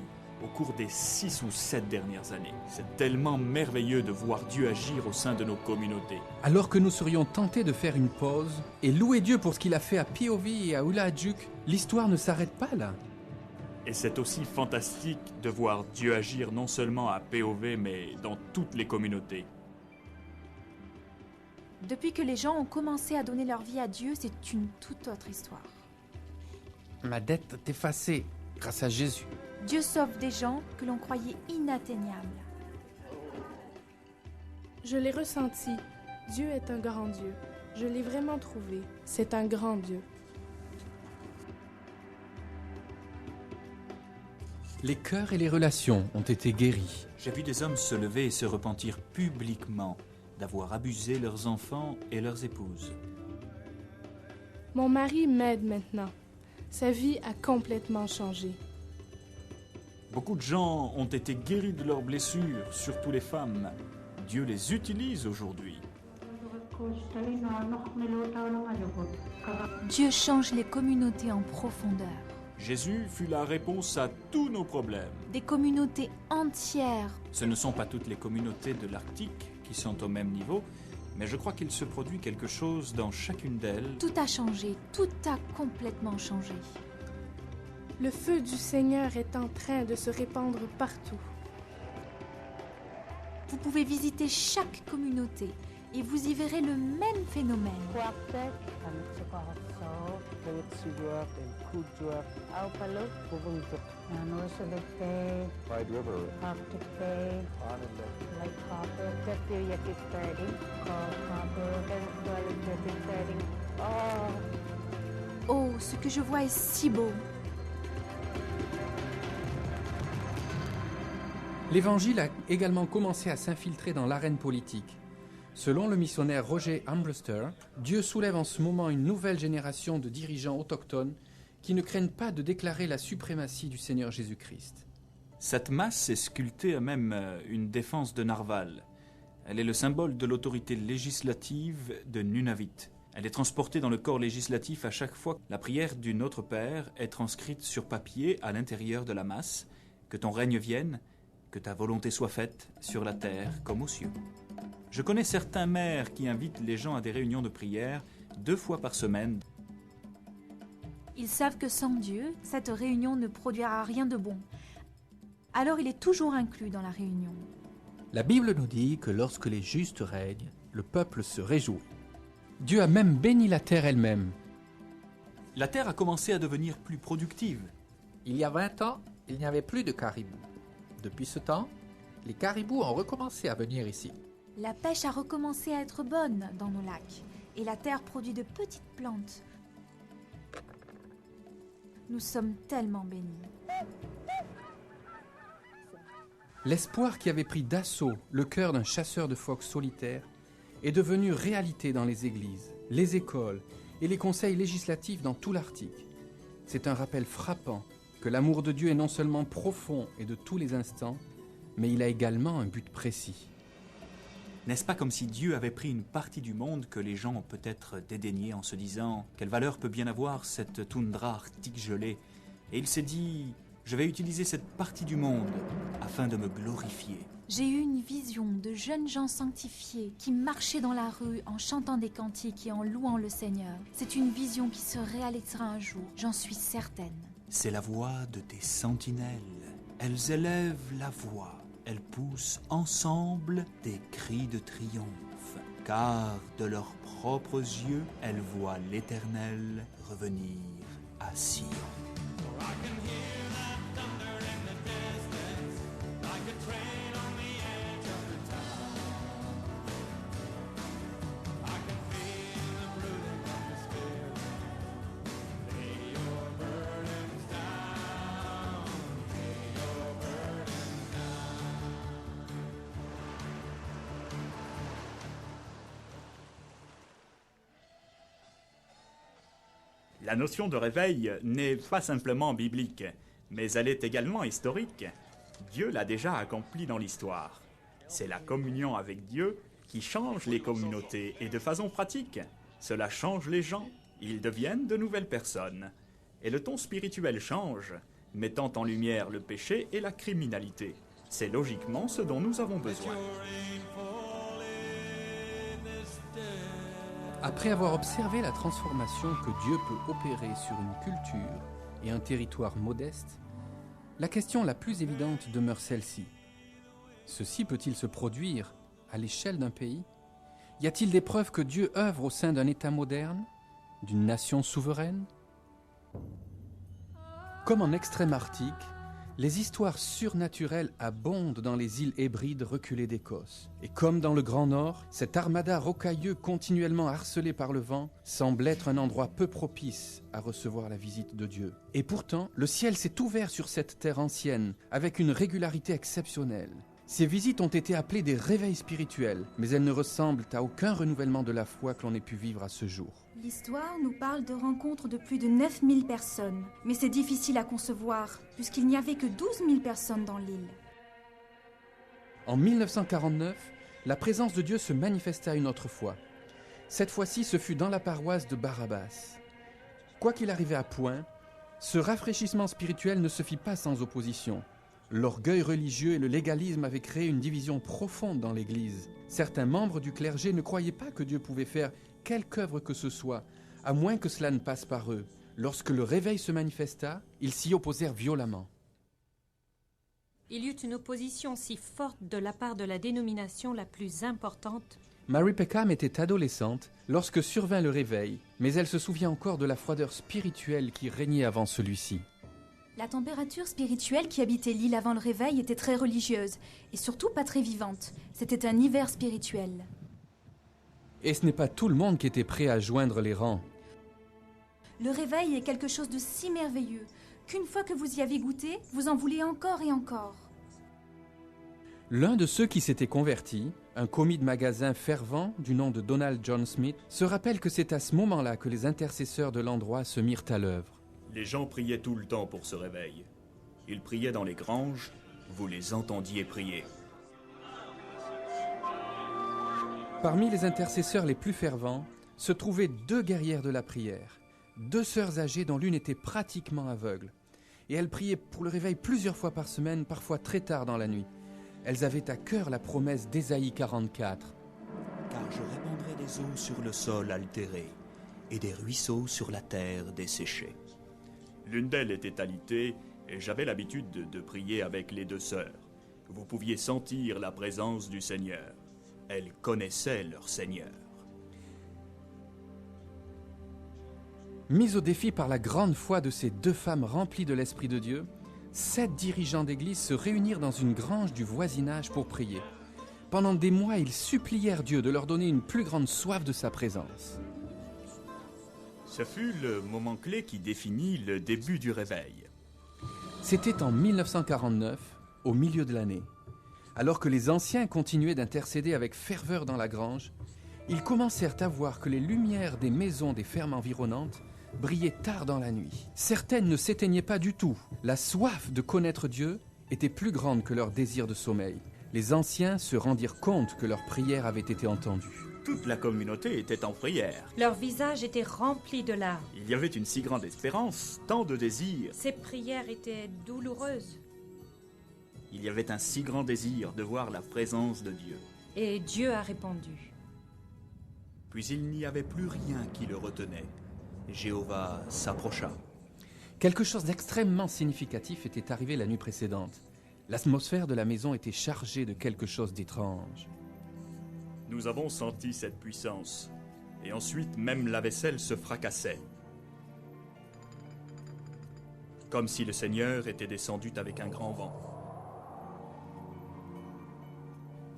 au cours des 6 ou 7 dernières années. C'est tellement merveilleux de voir Dieu agir au sein de nos communautés. Alors que nous serions tentés de faire une pause et louer Dieu pour ce qu'il a fait à POV et à Ulaadjuk, l'histoire ne s'arrête pas là. Et c'est aussi fantastique de voir Dieu agir non seulement à POV, mais dans toutes les communautés. Depuis que les gens ont commencé à donner leur vie à Dieu, c'est une toute autre histoire. Ma dette est effacée grâce à Jésus. Dieu sauve des gens que l'on croyait inatteignables. Je l'ai ressenti. Dieu est un grand Dieu. Je l'ai vraiment trouvé. C'est un grand Dieu. Les cœurs et les relations ont été guéris. J'ai vu des hommes se lever et se repentir publiquement d'avoir abusé leurs enfants et leurs épouses. Mon mari m'aide maintenant. Sa vie a complètement changé. Beaucoup de gens ont été guéris de leurs blessures, surtout les femmes. Dieu les utilise aujourd'hui. Dieu change les communautés en profondeur. Jésus fut la réponse à tous nos problèmes. Des communautés entières. Ce ne sont pas toutes les communautés de l'Arctique qui sont au même niveau, mais je crois qu'il se produit quelque chose dans chacune d'elles. Tout a changé, tout a complètement changé. Le feu du Seigneur est en train de se répandre partout. Vous pouvez visiter chaque communauté et vous y verrez le même phénomène. Oh, ce que je vois est si beau. L'Évangile a également commencé à s'infiltrer dans l'arène politique. Selon le missionnaire Roger Armbruster, Dieu soulève en ce moment une nouvelle génération de dirigeants autochtones qui ne craignent pas de déclarer la suprématie du Seigneur Jésus-Christ. Cette masse est sculptée à même une défense de narval. Elle est le symbole de l'autorité législative de Nunavut. Elle est transportée dans le corps législatif à chaque fois que la prière du Notre Père est transcrite sur papier à l'intérieur de la masse. Que ton règne vienne, que ta volonté soit faite sur la terre comme aux cieux. Je connais certains maires qui invitent les gens à des réunions de prière 2 fois par semaine. Ils savent que sans Dieu, cette réunion ne produira rien de bon. Alors il est toujours inclus dans la réunion. La Bible nous dit que lorsque les justes règnent, le peuple se réjouit. Dieu a même béni la terre elle-même. La terre a commencé à devenir plus productive. Il y a 20 ans, il n'y avait plus de caribous. Depuis ce temps, les caribous ont recommencé à venir ici. La pêche a recommencé à être bonne dans nos lacs et la terre produit de petites plantes. Nous sommes tellement bénis. L'espoir qui avait pris d'assaut le cœur d'un chasseur de phoques solitaire est devenu réalité dans les églises, les écoles et les conseils législatifs dans tout l'Arctique. C'est un rappel frappant que l'amour de Dieu est non seulement profond et de tous les instants, mais il a également un but précis. N'est-ce pas comme si Dieu avait pris une partie du monde que les gens ont peut-être dédaigné en se disant « Quelle valeur peut bien avoir cette toundra arctique gelée ?» Et il s'est dit « Je vais utiliser cette partie du monde afin de me glorifier. » J'ai eu une vision de jeunes gens sanctifiés qui marchaient dans la rue en chantant des cantiques et en louant le Seigneur. C'est une vision qui se réalisera un jour, j'en suis certaine. C'est la voix de tes sentinelles. Elles élèvent la voix. Elles poussent ensemble des cris de triomphe. Car de leurs propres yeux, elles voient l'Éternel revenir à Sion. La notion de réveil n'est pas simplement biblique, mais elle est également historique. Dieu l'a déjà accompli dans l'histoire. C'est la communion avec Dieu qui change les communautés et de façon pratique. Cela change les gens, ils deviennent de nouvelles personnes. Et le ton spirituel change, mettant en lumière le péché et la criminalité. C'est logiquement ce dont nous avons besoin. Après avoir observé la transformation que Dieu peut opérer sur une culture et un territoire modeste, la question la plus évidente demeure celle-ci. Ceci peut-il se produire à l'échelle d'un pays ? Y a-t-il des preuves que Dieu œuvre au sein d'un État moderne, d'une nation souveraine ? Comme en extrême Arctique, les histoires surnaturelles abondent dans les îles Hébrides reculées d'Écosse. Et comme dans le Grand Nord, cet armada rocailleux continuellement harcelé par le vent semble être un endroit peu propice à recevoir la visite de Dieu. Et pourtant, le ciel s'est ouvert sur cette terre ancienne avec une régularité exceptionnelle. Ces visites ont été appelées des réveils spirituels, mais elles ne ressemblent à aucun renouvellement de la foi que l'on ait pu vivre à ce jour. L'histoire nous parle de rencontres de plus de 9000 personnes, mais c'est difficile à concevoir, puisqu'il n'y avait que 12 000 personnes dans l'île. En 1949, la présence de Dieu se manifesta une autre fois. Cette fois-ci, ce fut dans la paroisse de Barabas. Quoi qu'il arrivait à point, ce rafraîchissement spirituel ne se fit pas sans opposition. L'orgueil religieux et le légalisme avaient créé une division profonde dans l'Église. Certains membres du clergé ne croyaient pas que Dieu pouvait faire quelque œuvre que ce soit, à moins que cela ne passe par eux. Lorsque le réveil se manifesta, ils s'y opposèrent violemment. Il y eut une opposition si forte de la part de la dénomination la plus importante. Mary Peckham était adolescente lorsque survint le réveil, mais elle se souvient encore de la froideur spirituelle qui régnait avant celui-ci. La température spirituelle qui habitait l'île avant le réveil était très religieuse et surtout pas très vivante. C'était un hiver spirituel. Et ce n'est pas tout le monde qui était prêt à joindre les rangs. Le réveil est quelque chose de si merveilleux qu'une fois que vous y avez goûté, vous en voulez encore et encore. L'un de ceux qui s'étaient convertis, un commis de magasin fervent du nom de Donald John Smith, se rappelle que c'est à ce moment-là que les intercesseurs de l'endroit se mirent à l'œuvre. Les gens priaient tout le temps pour ce réveil. Ils priaient dans les granges, vous les entendiez prier. Parmi les intercesseurs les plus fervents se trouvaient 2 guerrières de la prière, 2 sœurs âgées dont l'une était pratiquement aveugle. Et elles priaient pour le réveil plusieurs fois par semaine, parfois très tard dans la nuit. Elles avaient à cœur la promesse d'Ésaïe 44. « Car je répandrai des eaux sur le sol altéré, et des ruisseaux sur la terre desséchée. » L'une d'elles était alitée, et j'avais l'habitude de prier avec les 2 sœurs. Vous pouviez sentir la présence du Seigneur. Elles connaissaient leur Seigneur. Mis au défi par la grande foi de ces 2 femmes remplies de l'Esprit de Dieu, 7 dirigeants d'église se réunirent dans une grange du voisinage pour prier. Pendant des mois, ils supplièrent Dieu de leur donner une plus grande soif de sa présence. Ce fut le moment clé qui définit le début du réveil. C'était en 1949, au milieu de l'année. Alors que les anciens continuaient d'intercéder avec ferveur dans la grange, ils commencèrent à voir que les lumières des maisons des fermes environnantes brillaient tard dans la nuit. Certaines ne s'éteignaient pas du tout. La soif de connaître Dieu était plus grande que leur désir de sommeil. Les anciens se rendirent compte que leur prière avait été entendue. Toute la communauté était en prière. Leurs visages étaient remplis de larmes. Il y avait une si grande espérance, tant de désirs. Ces prières étaient douloureuses. Il y avait un si grand désir de voir la présence de Dieu. Et Dieu a répondu. Puis il n'y avait plus rien qui le retenait. Jéhovah s'approcha. Quelque chose d'extrêmement significatif était arrivé la nuit précédente. L'atmosphère de la maison était chargée de quelque chose d'étrange. Nous avons senti cette puissance. Et ensuite, même la vaisselle se fracassait. Comme si le Seigneur était descendu avec un grand vent.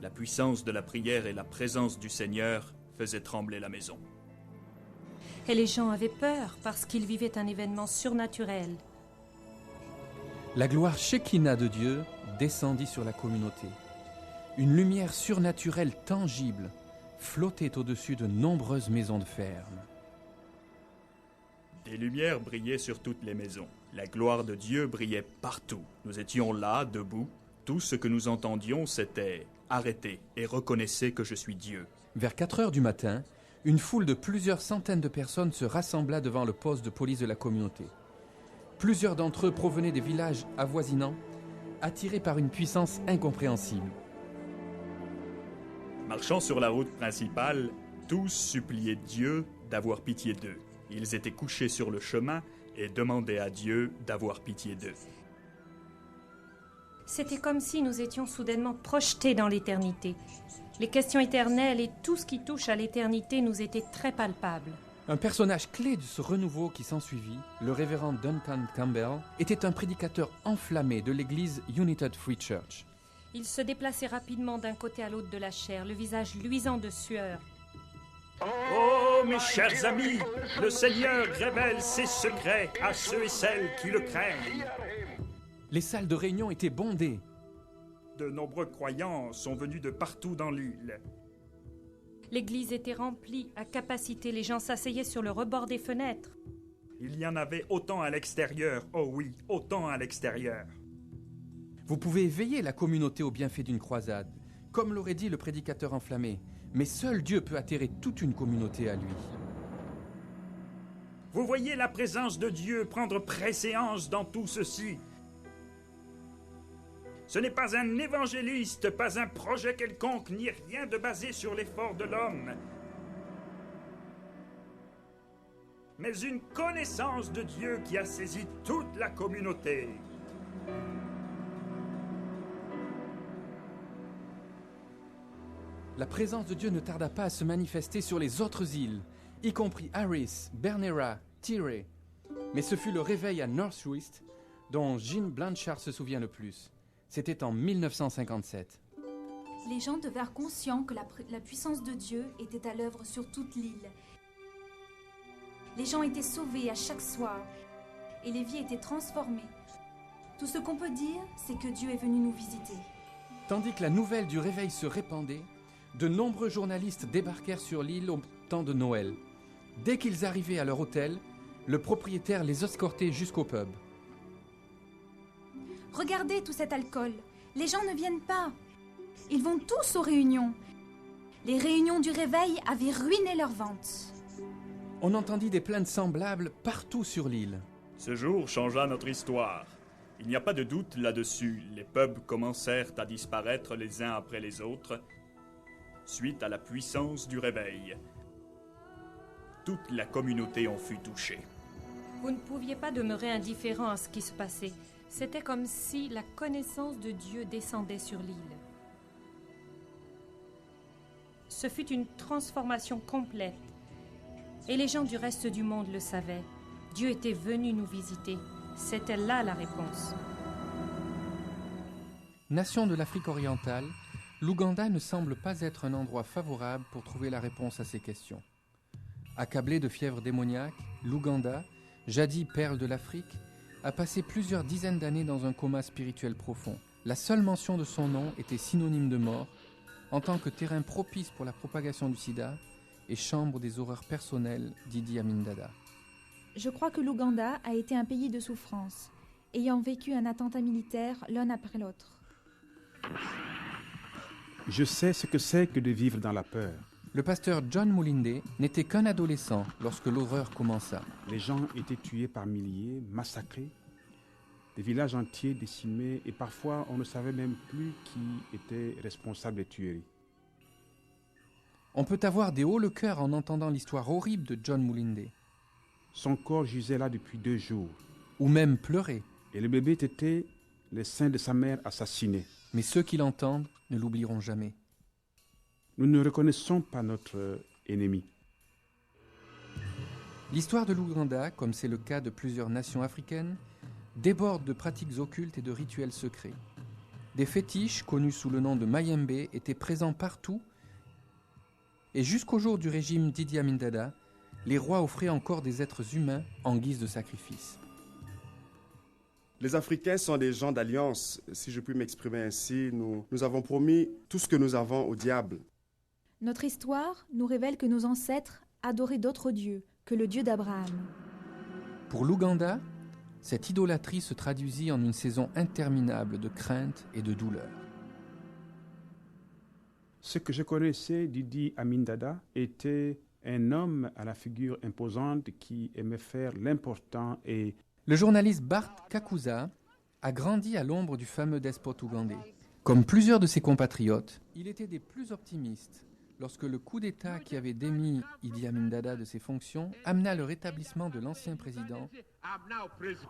La puissance de la prière et la présence du Seigneur faisaient trembler la maison. Et les gens avaient peur parce qu'ils vivaient un événement surnaturel. La gloire Shekinah de Dieu descendit sur la communauté. Une lumière surnaturelle tangible flottait au-dessus de nombreuses maisons de ferme. Des lumières brillaient sur toutes les maisons. La gloire de Dieu brillait partout. Nous étions là, debout. Tout ce que nous entendions, c'était « Arrêtez et reconnaissez que je suis Dieu ». Vers 4 heures du matin, une foule de plusieurs centaines de personnes se rassembla devant le poste de police de la communauté. Plusieurs d'entre eux provenaient des villages avoisinants, attirés par une puissance incompréhensible. Marchant sur la route principale, tous suppliaient Dieu d'avoir pitié d'eux. Ils étaient couchés sur le chemin et demandaient à Dieu d'avoir pitié d'eux. C'était comme si nous étions soudainement projetés dans l'éternité. Les questions éternelles et tout ce qui touche à l'éternité nous était très palpable. Un personnage clé de ce renouveau qui s'ensuivit, le révérend Duncan Campbell, était un prédicateur enflammé de l'église United Free Church. Il se déplaçait rapidement d'un côté à l'autre de la chaire, le visage luisant de sueur. Oh, mes chers amis, le Seigneur révèle ses secrets à ceux et celles qui le craignent. Les salles de réunion étaient bondées. De nombreux croyants sont venus de partout dans l'île. L'église était remplie à capacité, les gens s'asseyaient sur le rebord des fenêtres. Il y en avait autant à l'extérieur, oh oui, autant à l'extérieur. Vous pouvez éveiller la communauté au bienfait d'une croisade, comme l'aurait dit le prédicateur enflammé, mais seul Dieu peut attirer toute une communauté à lui. Vous voyez la présence de Dieu prendre préséance dans tout ceci. Ce n'est pas un évangéliste, pas un projet quelconque, ni rien de basé sur l'effort de l'homme. mais une connaissance de Dieu qui a saisi toute la communauté. La présence de Dieu ne tarda pas à se manifester sur les autres îles, y compris Harris, Bernera, Tiree. Mais ce fut le réveil à Northwest dont Jean Blanchard se souvient le plus. C'était en 1957. Les gens devinrent conscients que la puissance de Dieu était à l'œuvre sur toute l'île. Les gens étaient sauvés à chaque soir et les vies étaient transformées. Tout ce qu'on peut dire, c'est que Dieu est venu nous visiter. Tandis que la nouvelle du réveil se répandait, de nombreux journalistes débarquèrent sur l'île au temps de Noël. Dès qu'ils arrivaient à leur hôtel, le propriétaire les escortait jusqu'au pub. Regardez tout cet alcool. Les gens ne viennent pas. Ils vont tous aux réunions. Les réunions du réveil avaient ruiné leurs ventes. On entendit des plaintes semblables partout sur l'île. Ce jour changea notre histoire. Il n'y a pas de doute là-dessus. Les pubs commencèrent à disparaître les uns après les autres, suite à la puissance du réveil. Toute la communauté en fut touchée. Vous ne pouviez pas demeurer indifférent à ce qui se passait. C'était comme si la connaissance de Dieu descendait sur l'île. Ce fut une transformation complète. Et les gens du reste du monde le savaient. Dieu était venu nous visiter. C'était là la réponse. Nation de l'Afrique orientale, l'Ouganda ne semble pas être un endroit favorable pour trouver la réponse à ces questions. Accablé de fièvre démoniaque, l'Ouganda, jadis perle de l'Afrique, a passé plusieurs dizaines d'années dans un coma spirituel profond. La seule mention de son nom était synonyme de mort, en tant que terrain propice pour la propagation du sida et chambre des horreurs personnelles d'Idi Amin Dada. Je crois que l'Ouganda a été un pays de souffrance, ayant vécu un attentat militaire l'un après l'autre. Je sais ce que c'est que de vivre dans la peur. Le pasteur John Mulinde n'était qu'un adolescent lorsque l'horreur commença. Les gens étaient tués par milliers, massacrés, des villages entiers décimés, et parfois on ne savait même plus qui était responsable des tueries. On peut avoir des hauts le cœur en entendant l'histoire horrible de John Mulinde. Son corps gisait là depuis 2 jours. Ou même pleurer. Et le bébé était le sein de sa mère assassiné. Mais ceux qui l'entendent ne l'oublieront jamais. Nous ne reconnaissons pas notre ennemi. L'histoire de l'Ouganda, comme c'est le cas de plusieurs nations africaines, déborde de pratiques occultes et de rituels secrets. Des fétiches, connus sous le nom de Mayembe, étaient présents partout, et jusqu'au jour du régime d'Idi Amin Dada, les rois offraient encore des êtres humains en guise de sacrifice. Les Africains sont des gens d'alliance, si je puis m'exprimer ainsi. Nous avons promis tout ce que nous avons au diable. Notre histoire nous révèle que nos ancêtres adoraient d'autres dieux que le Dieu d'Abraham. Pour l'Ouganda, cette idolâtrie se traduisit en une saison interminable de crainte et de douleur. Ce que je connaissais d'Idi Amin Dada était un homme à la figure imposante qui aimait faire l'important et... Le journaliste Bart Kakuza a grandi à l'ombre du fameux despote ougandais. Comme plusieurs de ses compatriotes, il était des plus optimistes lorsque le coup d'État qui avait démis Idi Amin Dada de ses fonctions amena le rétablissement de l'ancien président.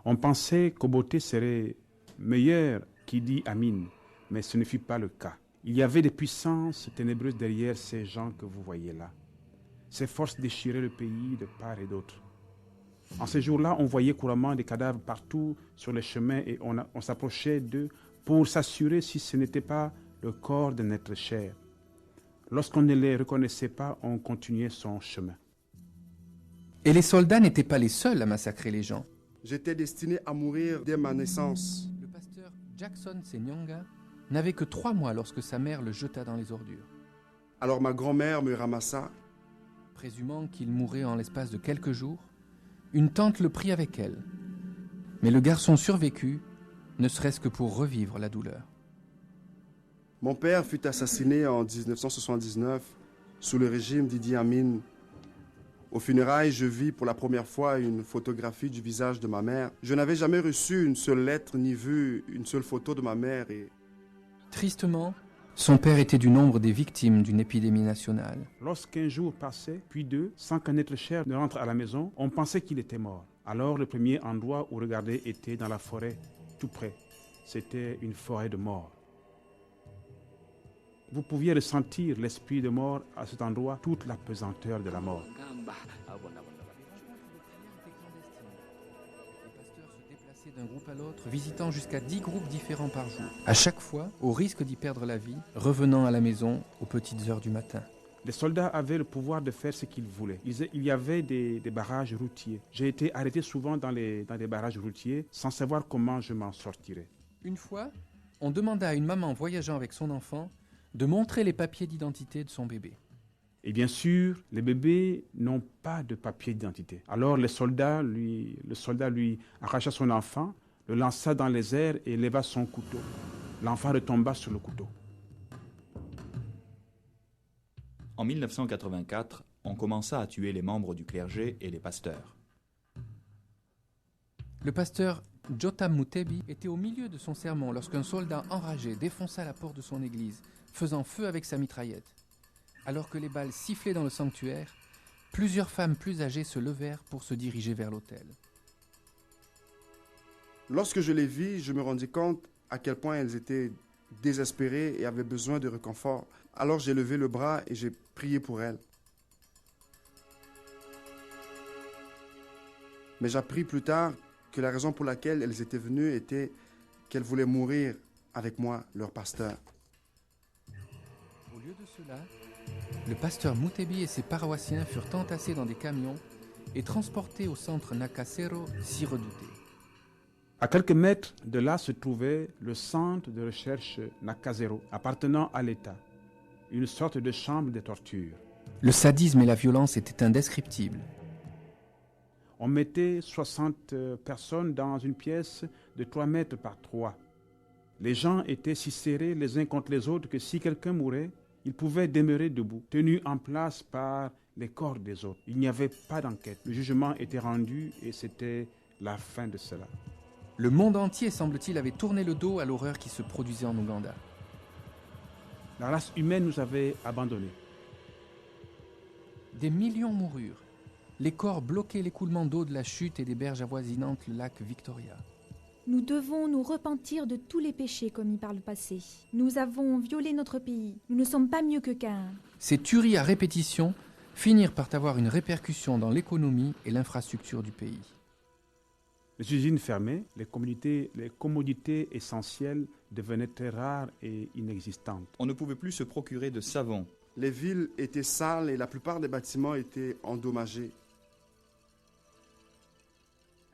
On pensait qu'Obote serait meilleur qu'Idi Amin, mais ce ne fut pas le cas. Il y avait des puissances ténébreuses derrière ces gens que vous voyez là. Ces forces déchiraient le pays de part et d'autre. En ces jours-là, on voyait couramment des cadavres partout sur les chemins et on s'approchait d'eux pour s'assurer si ce n'était pas le corps d'un être cher. Lorsqu'on ne les reconnaissait pas, on continuait son chemin. Et les soldats n'étaient pas les seuls à massacrer les gens. J'étais destiné à mourir dès ma naissance. Le pasteur Jackson Senyonga n'avait que 3 mois lorsque sa mère le jeta dans les ordures. Alors ma grand-mère me ramassa. Présumant qu'il mourrait en l'espace de quelques jours, une tante le prit avec elle. Mais le garçon survécut, ne serait-ce que pour revivre la douleur. Mon père fut assassiné en 1979 sous le régime d'Idi Amin. Aux funérailles, je vis pour la première fois une photographie du visage de ma mère. Je n'avais jamais reçu une seule lettre ni vu une seule photo de ma mère. Tristement, Son père était du nombre des victimes d'une épidémie nationale. Lorsqu'un jour passait, puis deux, sans que notre cher ne rentre à la maison, on pensait qu'il était mort. Alors le premier endroit où regarder était dans la forêt, tout près. C'était une forêt de mort. Vous pouviez ressentir l'esprit de mort à cet endroit, toute la pesanteur de la mort. D'un groupe à l'autre, visitant jusqu'à 10 groupes différents par jour. À chaque fois, au risque d'y perdre la vie, revenant à la maison aux petites heures du matin. Les soldats avaient le pouvoir de faire ce qu'ils voulaient. Il y avait des barrages routiers. J'ai été arrêté souvent dans des barrages routiers sans savoir comment je m'en sortirais. Une fois, on demanda à une maman voyageant avec son enfant de montrer les papiers d'identité de son bébé. Et bien sûr, les bébés n'ont pas de papier d'identité. Alors le soldat lui arracha son enfant, le lança dans les airs et leva son couteau. L'enfant retomba sur le couteau. En 1984, on commença à tuer les membres du clergé et les pasteurs. Le pasteur Jotam Mutebi était au milieu de son sermon lorsqu'un soldat enragé défonça la porte de son église, faisant feu avec sa mitraillette. Alors que les balles sifflaient dans le sanctuaire, plusieurs femmes plus âgées se levèrent pour se diriger vers l'autel. Lorsque je les vis, je me rendis compte à quel point elles étaient désespérées et avaient besoin de réconfort. Alors j'ai levé le bras et j'ai prié pour elles. Mais j'appris plus tard que la raison pour laquelle elles étaient venues était qu'elles voulaient mourir avec moi, leur pasteur. Au lieu de cela, le pasteur Mutebi et ses paroissiens furent entassés dans des camions et transportés au centre Nakasero, si redouté. À quelques mètres de là se trouvait le centre de recherche Nakasero, appartenant à l'État, une sorte de chambre de torture. Le sadisme et la violence étaient indescriptibles. On mettait 60 personnes dans une pièce de 3 mètres par 3. Les gens étaient si serrés les uns contre les autres que si quelqu'un mourait, il pouvait demeurer debout, tenu en place par les corps des autres. Il n'y avait pas d'enquête. Le jugement était rendu et c'était la fin de cela. Le monde entier, semble-t-il, avait tourné le dos à l'horreur qui se produisait en Ouganda. La race humaine nous avait abandonnés. Des millions moururent. Les corps bloquaient l'écoulement d'eau de la chute et des berges avoisinantes le lac Victoria. Nous devons nous repentir de tous les péchés commis par le passé. Nous avons violé notre pays. Nous ne sommes pas mieux que Caïn. Ces tueries à répétition finirent par avoir une répercussion dans l'économie et l'infrastructure du pays. Les usines fermaient, les commodités essentielles devenaient très rares et inexistantes. On ne pouvait plus se procurer de savon. Les villes étaient sales et la plupart des bâtiments étaient endommagés.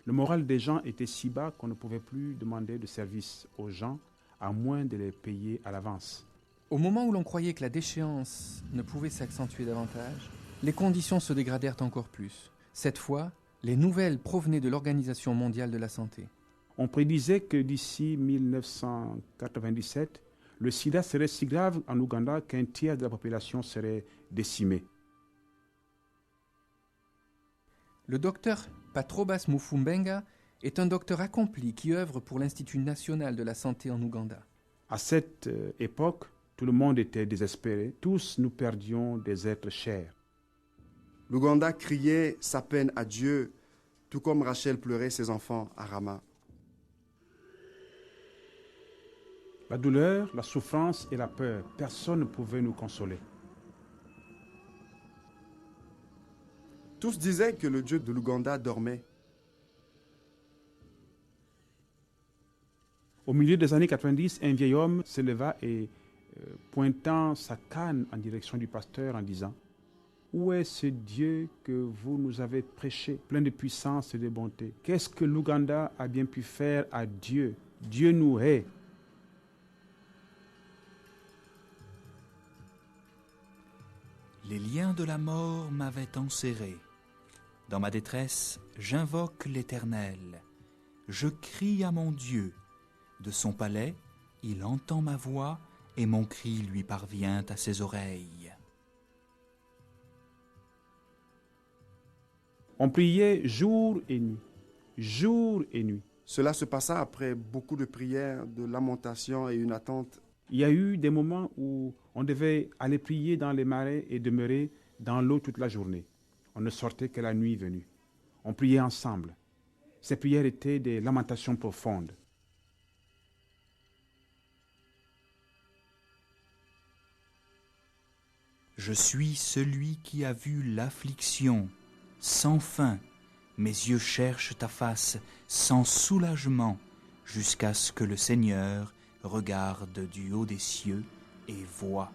Le moral des gens était si bas qu'on ne pouvait plus demander de service aux gens à moins de les payer à l'avance. Au moment où l'on croyait que la déchéance ne pouvait s'accentuer davantage, les conditions se dégradèrent encore plus. Cette fois, les nouvelles provenaient de l'Organisation mondiale de la santé. On prédisait que d'ici 1997, le sida serait si grave en Ouganda qu'un tiers de la population serait décimé. Le docteur Patrobas Mufumbenga est un docteur accompli qui œuvre pour l'Institut national de la santé en Ouganda. À cette époque, tout le monde était désespéré. Tous nous perdions des êtres chers. L'Ouganda criait sa peine à Dieu, tout comme Rachel pleurait ses enfants à Rama. La douleur, la souffrance et la peur, personne ne pouvait nous consoler. Tous disaient que le Dieu de l'Ouganda dormait. Au milieu des années 90, un vieil homme se leva et, pointant sa canne en direction du pasteur en disant « Où est ce Dieu que vous nous avez prêché, plein de puissance et de bonté? Qu'est-ce que l'Ouganda a bien pu faire à Dieu? Dieu nous hait. » Les liens de la mort m'avaient enserré. Dans ma détresse, j'invoque l'Éternel. Je crie à mon Dieu. De son palais, il entend ma voix et mon cri lui parvient à ses oreilles. On priait jour et nuit, jour et nuit. Cela se passa après beaucoup de prières, de lamentations et une attente Il y a eu des moments où on devait aller prier dans les marais et demeurer dans l'eau toute la journée. On ne sortait que la nuit venue. On priait ensemble. Ces prières étaient des lamentations profondes. Je suis celui qui a vu l'affliction sans fin. Mes yeux cherchent ta face sans soulagement, jusqu'à ce que le Seigneur regarde du haut des cieux et voit.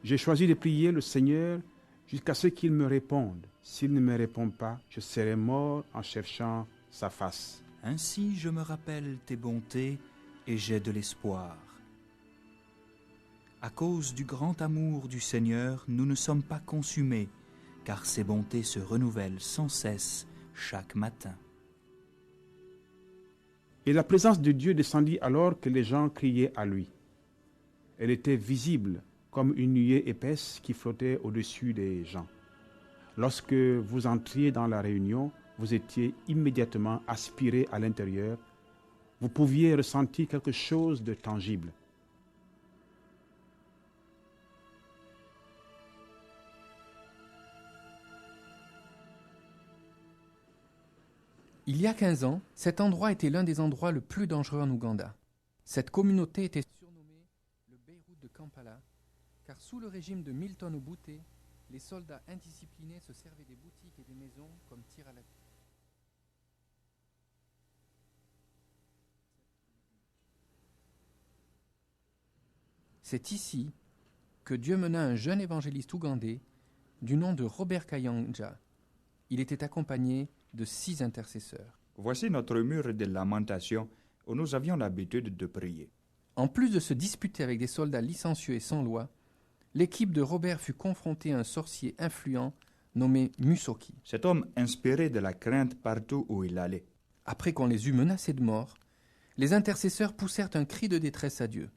J'ai choisi de prier le Seigneur jusqu'à ce qu'il me réponde. S'il ne me répond pas, je serai mort en cherchant sa face. Ainsi je me rappelle tes bontés et j'ai de l'espoir. À cause du grand amour du Seigneur, nous ne sommes pas consumés, car ses bontés se renouvellent sans cesse chaque matin. Et la présence de Dieu descendit alors que les gens criaient à lui. Elle était visible comme une nuée épaisse qui flottait au-dessus des gens. Lorsque vous entriez dans la réunion, vous étiez immédiatement aspiré à l'intérieur. Vous pouviez ressentir quelque chose de tangible. Il y a 15 ans, cet endroit était l'un des endroits le plus dangereux en Ouganda. Cette communauté était surnommée le Beyrouth de Kampala, car sous le régime de Milton Obote, les soldats indisciplinés se servaient des boutiques et des maisons comme tir à la vue. C'est ici que Dieu mena un jeune évangéliste ougandais du nom de Robert Kayanja. Il était accompagné de 6 intercesseurs. Voici notre mur de lamentation où nous avions l'habitude de prier. En plus de se disputer avec des soldats licencieux et sans loi, l'équipe de Robert fut confrontée à un sorcier influent nommé Musoki. Cet homme inspirait de la crainte partout où il allait. Après qu'on les eut menacés de mort, les intercesseurs poussèrent un cri de détresse à Dieu.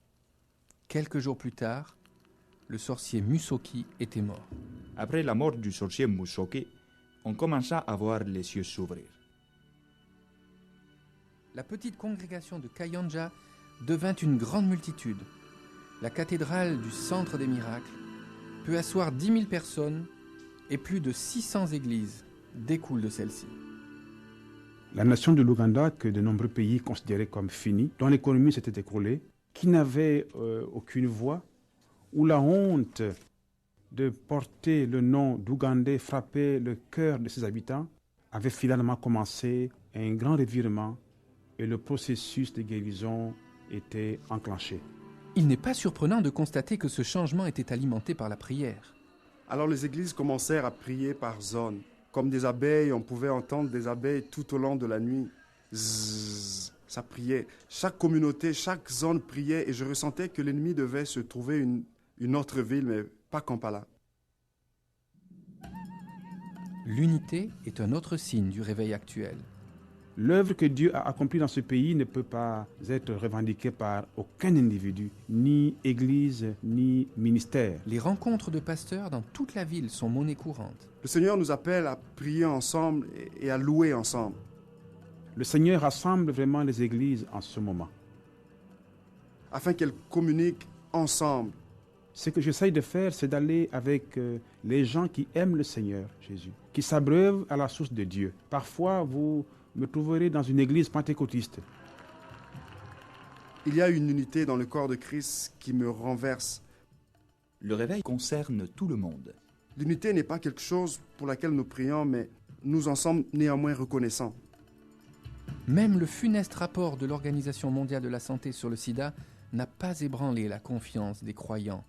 Quelques jours plus tard, le sorcier Musoki était mort. Après la mort du sorcier Musoki, on commença à voir les cieux s'ouvrir. La petite congrégation de Kayanja devint une grande multitude. La cathédrale du Centre des Miracles peut asseoir 10 000 personnes et plus de 600 églises découlent de celle-ci. La nation de l'Ouganda, que de nombreux pays considéraient comme finie, dont l'économie s'était écroulée, qui n'avait aucune voix, où la honte de porter le nom d'Ougandais frappait le cœur de ses habitants, avait finalement commencé un grand revirement et le processus de guérison était enclenché. Il n'est pas surprenant de constater que ce changement était alimenté par la prière. Alors les églises commencèrent à prier par zone. Comme des abeilles, on pouvait entendre des abeilles tout au long de la nuit. Zzz, ça priait. Chaque communauté, chaque zone priait et je ressentais que l'ennemi devait se trouver une autre ville, mais pas Kampala. L'unité est un autre signe du réveil actuel. L'œuvre que Dieu a accomplie dans ce pays ne peut pas être revendiquée par aucun individu, ni église, ni ministère. Les rencontres de pasteurs dans toute la ville sont monnaie courante. Le Seigneur nous appelle à prier ensemble et à louer ensemble. Le Seigneur rassemble vraiment les églises en ce moment. Afin qu'elles communiquent ensemble. Ce que j'essaye de faire, c'est d'aller avec les gens qui aiment le Seigneur Jésus, qui s'abreuvent à la source de Dieu. Parfois, vous me trouverez dans une église pentecôtiste. Il y a une unité dans le corps de Christ qui me renverse. Le réveil concerne tout le monde. L'unité n'est pas quelque chose pour laquelle nous prions, mais nous en sommes néanmoins reconnaissants. Même le funeste rapport de l'Organisation mondiale de la santé sur le sida n'a pas ébranlé la confiance des croyants.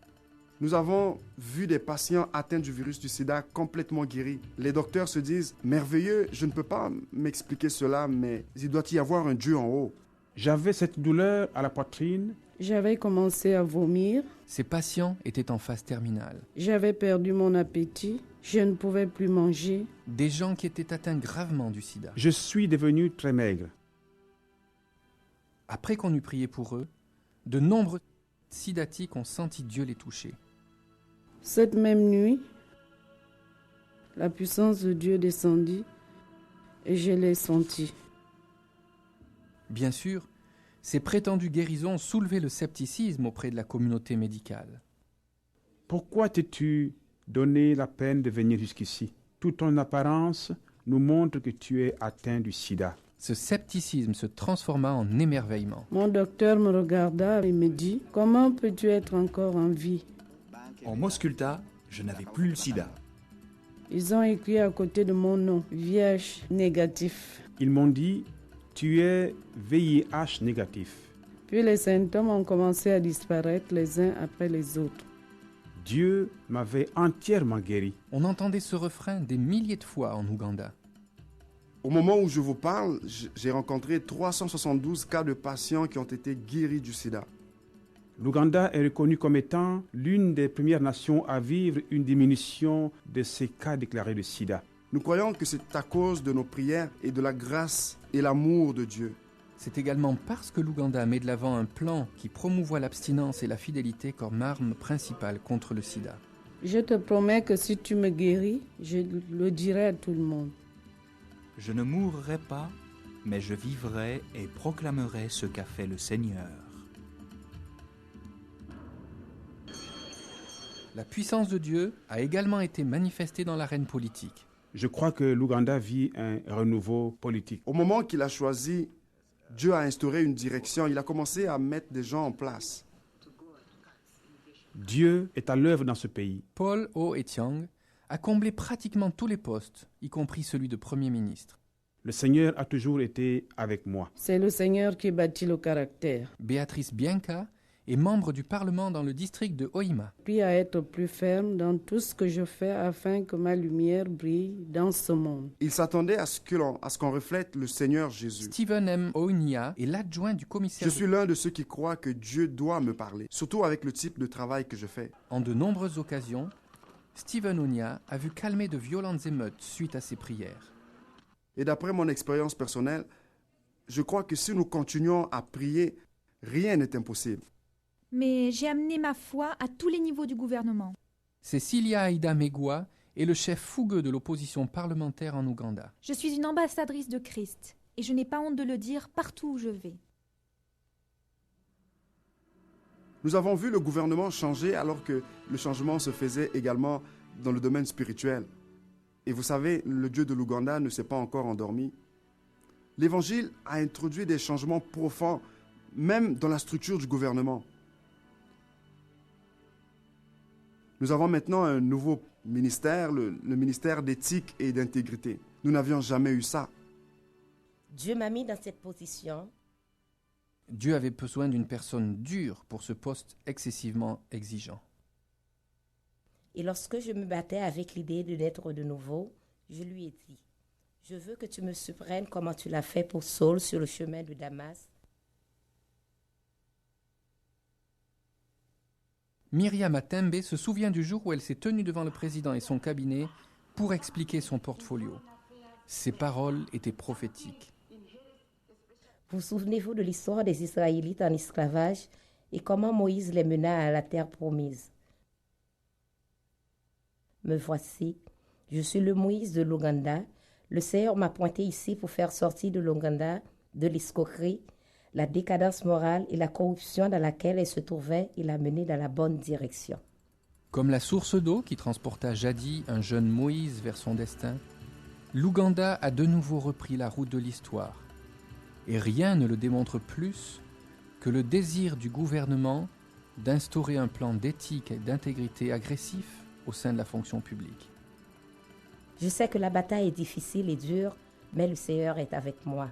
Nous avons vu des patients atteints du virus du sida complètement guéris. Les docteurs se disent « Merveilleux, je ne peux pas m'expliquer cela, mais il doit y avoir un Dieu en haut. » J'avais cette douleur à la poitrine. J'avais commencé à vomir. Ces patients étaient en phase terminale. J'avais perdu mon appétit. Je ne pouvais plus manger. Des gens qui étaient atteints gravement du sida. Je suis devenu très maigre. Après qu'on eut prié pour eux, de nombreux sidatiques ont senti Dieu les toucher. Cette même nuit, la puissance de Dieu descendit et je l'ai senti. Bien sûr, Ces prétendues guérisons ont soulevé le scepticisme auprès de la communauté médicale. Pourquoi t'es-tu donné la peine de venir jusqu'ici? Toute ton apparence nous montre que tu es atteint du sida. Ce scepticisme se transforma en émerveillement. Mon docteur me regarda et me dit « Comment peux-tu être encore en vie ?» On m'ausculta, je n'avais plus le sida. Ils ont écrit à côté de mon nom « VIH négatif ». Ils m'ont dit « Tu es VIH négatif ». Puis les symptômes ont commencé à disparaître les uns après les autres. Dieu m'avait entièrement guéri. On entendait ce refrain des milliers de fois en Ouganda. Au moment où je vous parle, j'ai rencontré 372 cas de patients qui ont été guéris du sida. L'Ouganda est reconnu comme étant l'une des premières nations à vivre une diminution de ces cas déclarés de sida. Nous croyons que c'est à cause de nos prières et de la grâce et l'amour de Dieu. C'est également parce que l'Ouganda met de l'avant un plan qui promouvoit l'abstinence et la fidélité comme arme principale contre le sida. Je te promets que si tu me guéris, je le dirai à tout le monde. Je ne mourrai pas, mais je vivrai et proclamerai ce qu'a fait le Seigneur. La puissance de Dieu a également été manifestée dans l'arène politique. Je crois que l'Ouganda vit un renouveau politique. Au moment qu'il a choisi, Dieu a instauré une direction. Il a commencé à mettre des gens en place. Dieu est à l'œuvre dans ce pays. Paul O-Etiang a comblé pratiquement tous les postes, y compris celui de Premier ministre. Le Seigneur a toujours été avec moi. C'est le Seigneur qui bâtit le caractère. Béatrice Bianca est membre du Parlement dans le district de Hoima. Puis à être plus ferme dans tout ce que je fais afin que ma lumière brille dans ce monde. Il s'attendait à ce qu'on reflète le Seigneur Jésus. Stephen M. Ounia est l'adjoint du commissaire. Je suis l'un de ceux qui croient que Dieu doit me parler, surtout avec le type de travail que je fais. En de nombreuses occasions, Stephen Ounia a vu calmer de violentes émeutes suite à ses prières. Et d'après mon expérience personnelle, je crois que si nous continuons à prier, rien n'est impossible. Mais j'ai amené ma foi à tous les niveaux du gouvernement. Cecilia Aida Megwa est le chef fougueux de l'opposition parlementaire en Ouganda. Je suis une ambassadrice de Christ et je n'ai pas honte de le dire partout où je vais. Nous avons vu le gouvernement changer alors que le changement se faisait également dans le domaine spirituel. Et vous savez, le Dieu de l'Ouganda ne s'est pas encore endormi. L'Évangile a introduit des changements profonds, même dans la structure du gouvernement. Nous avons maintenant un nouveau ministère, le ministère d'éthique et d'intégrité. Nous n'avions jamais eu ça. Dieu m'a mis dans cette position. Dieu avait besoin d'une personne dure pour ce poste excessivement exigeant. Et lorsque je me battais avec l'idée de naître de nouveau, je lui ai dit, « Je veux que tu me surprennes comment tu l'as fait pour Saul sur le chemin de Damas. » Myriam Atembe se souvient du jour où elle s'est tenue devant le président et son cabinet pour expliquer son portfolio. Ses paroles étaient prophétiques. Vous souvenez-vous de l'histoire des Israélites en esclavage et comment Moïse les mena à la terre promise? Me voici, je suis le Moïse de l'Ouganda. Le Seigneur m'a pointé ici pour faire sortir de l'Ouganda de l'escroquerie, la décadence morale et la corruption dans laquelle elle se trouvait et la mener dans la bonne direction. Comme la source d'eau qui transporta jadis un jeune Moïse vers son destin, l'Ouganda a de nouveau repris la route de l'histoire. Et rien ne le démontre plus que le désir du gouvernement d'instaurer un plan d'éthique et d'intégrité agressif au sein de la fonction publique. Je sais que la bataille est difficile et dure, mais le Seigneur est avec moi.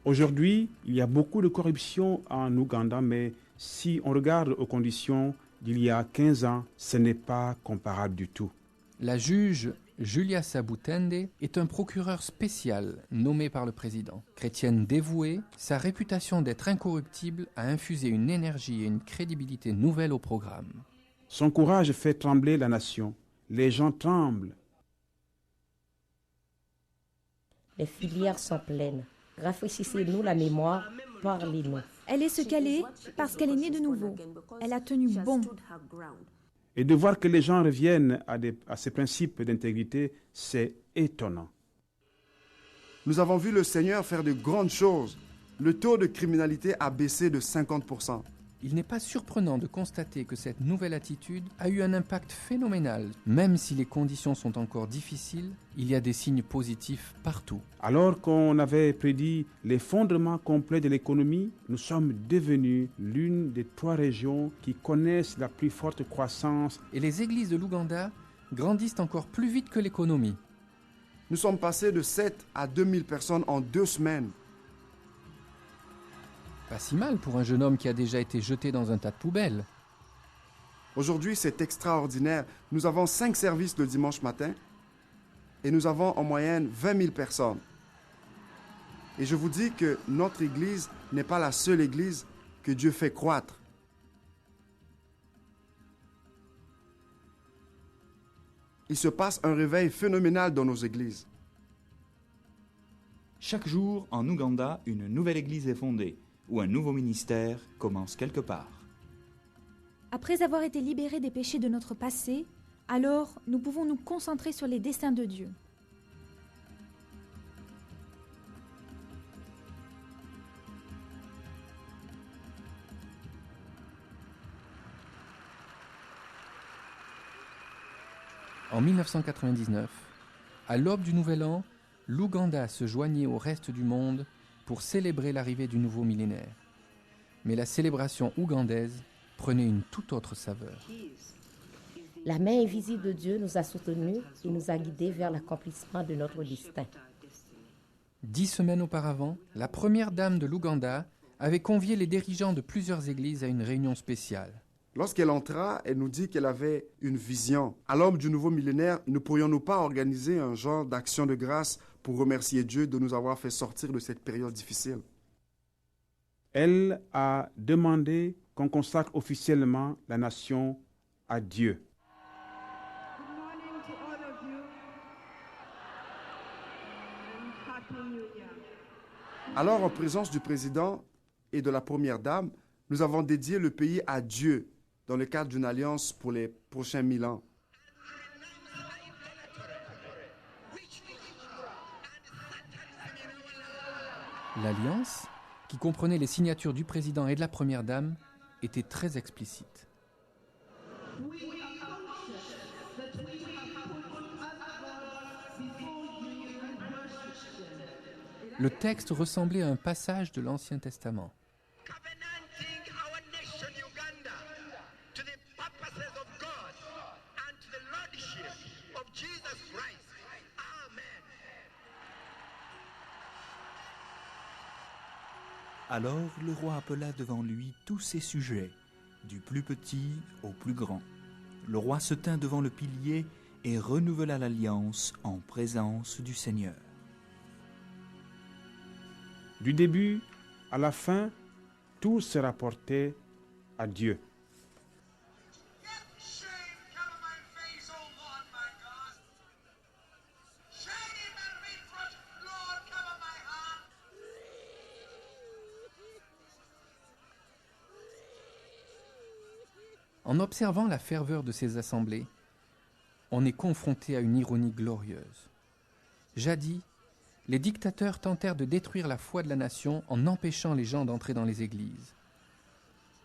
Aujourd'hui, il y a beaucoup de corruption en Ouganda, mais si on regarde aux conditions d'il y a 15 ans, ce n'est pas comparable du tout. La juge Julia Sabutende est un procureur spécial nommé par le président. Chrétienne dévouée, sa réputation d'être incorruptible a infusé une énergie et une crédibilité nouvelles au programme. Son courage fait trembler la nation. Les gens tremblent. Les filières sont pleines. Rafraîchissez-nous la mémoire, parlez-nous. Elle est ce qu'elle est parce qu'elle est née de nouveau. Elle a tenu bon. Et de voir que les gens reviennent à ces principes d'intégrité, c'est étonnant. Nous avons vu le Seigneur faire de grandes choses. Le taux de criminalité a baissé de 50%. Il n'est pas surprenant de constater que cette nouvelle attitude a eu un impact phénoménal. Même si les conditions sont encore difficiles, il y a des signes positifs partout. Alors qu'on avait prédit l'effondrement complet de l'économie, nous sommes devenus l'une des 3 régions qui connaissent la plus forte croissance. Et les églises de l'Ouganda grandissent encore plus vite que l'économie. Nous sommes passés de 7 à 2000 personnes en 2 semaines. Pas si mal pour un jeune homme qui a déjà été jeté dans un tas de poubelles. Aujourd'hui, c'est extraordinaire. Nous avons 5 services le dimanche matin et nous avons en moyenne 20 000 personnes. Et je vous dis que notre église n'est pas la seule église que Dieu fait croître. Il se passe un réveil phénoménal dans nos églises. Chaque jour, en Ouganda, une nouvelle église est fondée, ou un nouveau ministère commence quelque part. Après avoir été libérés des péchés de notre passé, alors nous pouvons nous concentrer sur les desseins de Dieu. En 1999, à l'aube du Nouvel An, l'Ouganda se joignait au reste du monde pour célébrer l'arrivée du nouveau millénaire. Mais la célébration ougandaise prenait une toute autre saveur. La main invisible de Dieu nous a soutenus et nous a guidés vers l'accomplissement de notre destin. 10 semaines auparavant, la première dame de l'Ouganda avait convié les dirigeants de plusieurs églises à une réunion spéciale. Lorsqu'elle entra, elle nous dit qu'elle avait une vision. À l'aube du nouveau millénaire, ne pourrions-nous pas organiser un genre d'action de grâce pour remercier Dieu de nous avoir fait sortir de cette période difficile? Elle a demandé qu'on consacre officiellement la nation à Dieu. Alors, en présence du président et de la première dame, nous avons dédié le pays à Dieu dans le cadre d'une alliance pour les prochains 1000 ans. L'alliance, qui comprenait les signatures du président et de la première dame, était très explicite. Le texte ressemblait à un passage de l'Ancien Testament. Alors le roi appela devant lui tous ses sujets, du plus petit au plus grand. Le roi se tint devant le pilier et renouvela l'alliance en présence du Seigneur. Du début à la fin, tout se rapportait à Dieu. En observant la ferveur de ces assemblées, on est confronté à une ironie glorieuse. Jadis, les dictateurs tentèrent de détruire la foi de la nation en empêchant les gens d'entrer dans les églises.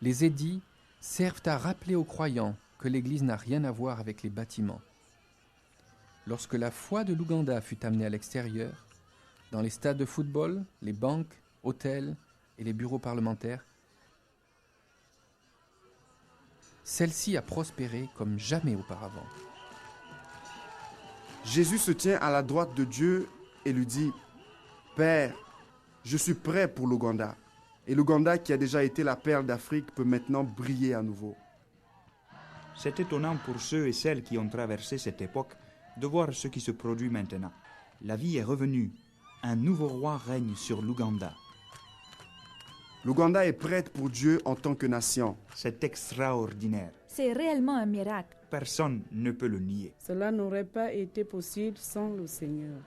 Les édits servent à rappeler aux croyants que l'église n'a rien à voir avec les bâtiments. Lorsque la foi de l'Ouganda fut amenée à l'extérieur, dans les stades de football, les banques, hôtels et les bureaux parlementaires, celle-ci a prospéré comme jamais auparavant. Jésus se tient à la droite de Dieu et lui dit « Père, je suis prêt pour l'Ouganda. » Et l'Ouganda, qui a déjà été la perle d'Afrique, peut maintenant briller à nouveau. C'est étonnant pour ceux et celles qui ont traversé cette époque de voir ce qui se produit maintenant. La vie est revenue. Un nouveau roi règne sur l'Ouganda. L'Ouganda est prête pour Dieu en tant que nation. C'est extraordinaire. C'est réellement un miracle. Personne ne peut le nier. Cela n'aurait pas été possible sans le Seigneur.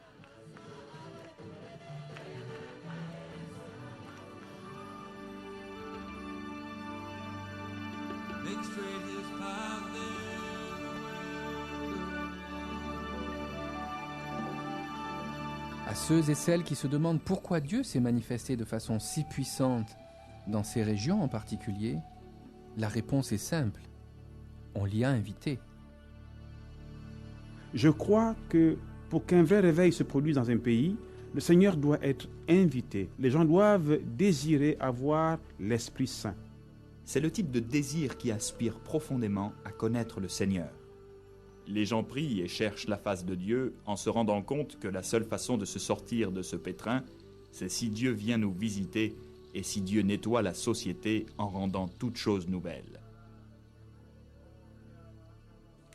Make straight his path À ceux et celles qui se demandent pourquoi Dieu s'est manifesté de façon si puissante dans ces régions en particulier, la réponse est simple. On l'y a invité. Je crois que pour qu'un vrai réveil se produise dans un pays, le Seigneur doit être invité. Les gens doivent désirer avoir l'Esprit Saint. C'est le type de désir qui aspire profondément à connaître le Seigneur. Les gens prient et cherchent la face de Dieu en se rendant compte que la seule façon de se sortir de ce pétrin, c'est si Dieu vient nous visiter et si Dieu nettoie la société en rendant toutes choses nouvelles.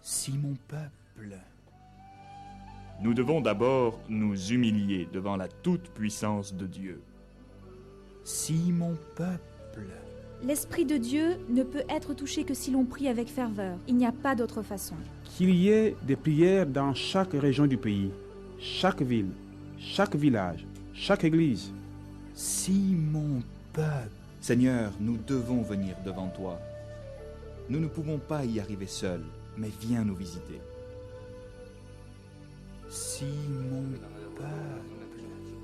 Si mon peuple... Nous devons d'abord nous humilier devant la toute-puissance de Dieu. Si mon peuple... L'Esprit de Dieu ne peut être touché que si l'on prie avec ferveur. Il n'y a pas d'autre façon. Qu'il y ait des prières dans chaque région du pays, chaque ville, chaque village, chaque église. Si mon peuple... Seigneur, nous devons venir devant toi. Nous ne pouvons pas y arriver seuls, mais viens nous visiter. Si mon peuple...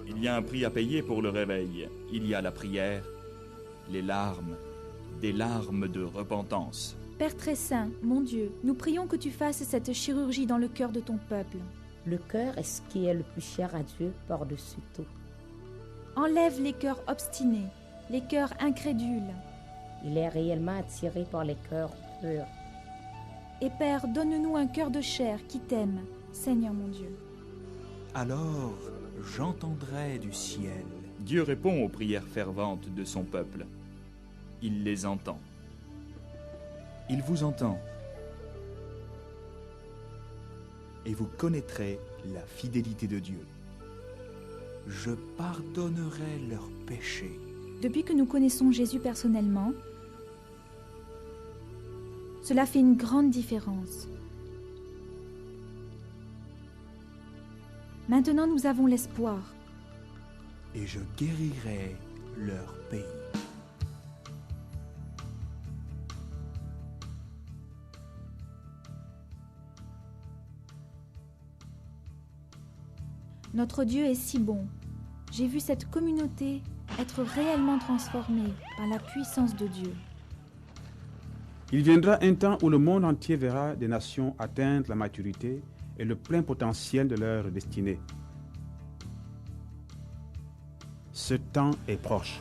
Il y a un prix à payer pour le réveil. Il y a la prière, les larmes, des larmes de repentance. Père très saint, mon Dieu, nous prions que tu fasses cette chirurgie dans le cœur de ton peuple. Le cœur est ce qui est le plus cher à Dieu par-dessus tout. Enlève les cœurs obstinés, les cœurs incrédules. Il est réellement attiré par les cœurs purs. Et Père, donne-nous un cœur de chair qui t'aime, Seigneur mon Dieu. Alors j'entendrai du ciel. Dieu répond aux prières ferventes de son peuple. Il les entend. Il vous entend. Et vous connaîtrez la fidélité de Dieu. Je pardonnerai leurs péchés. Depuis que nous connaissons Jésus personnellement, cela fait une grande différence. Maintenant, nous avons l'espoir. Et je guérirai leur pays. Notre Dieu est si bon. J'ai vu cette communauté être réellement transformée par la puissance de Dieu. Il viendra un temps où le monde entier verra des nations atteindre la maturité et le plein potentiel de leur destinée. Ce temps est proche.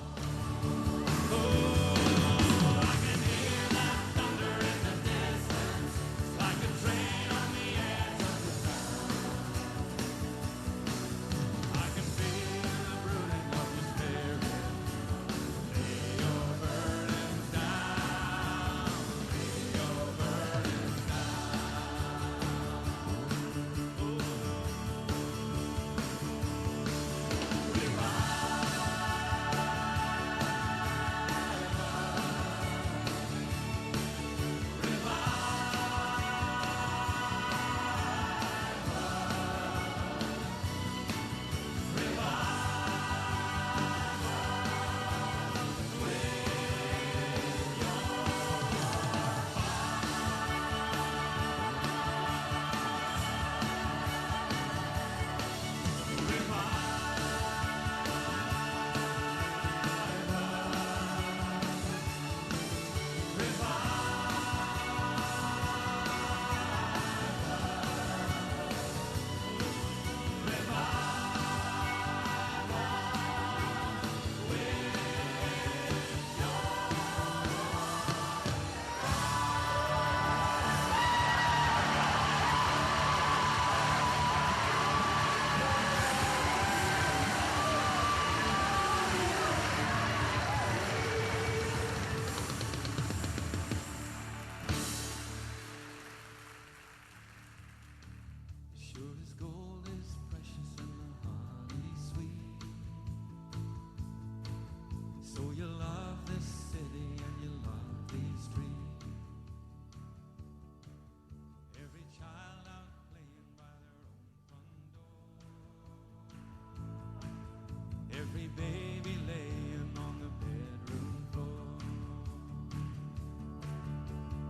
Every baby laying on the bedroom floor.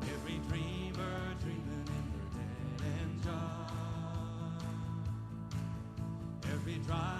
Every dreamer dreaming in their dead-end job. Every driver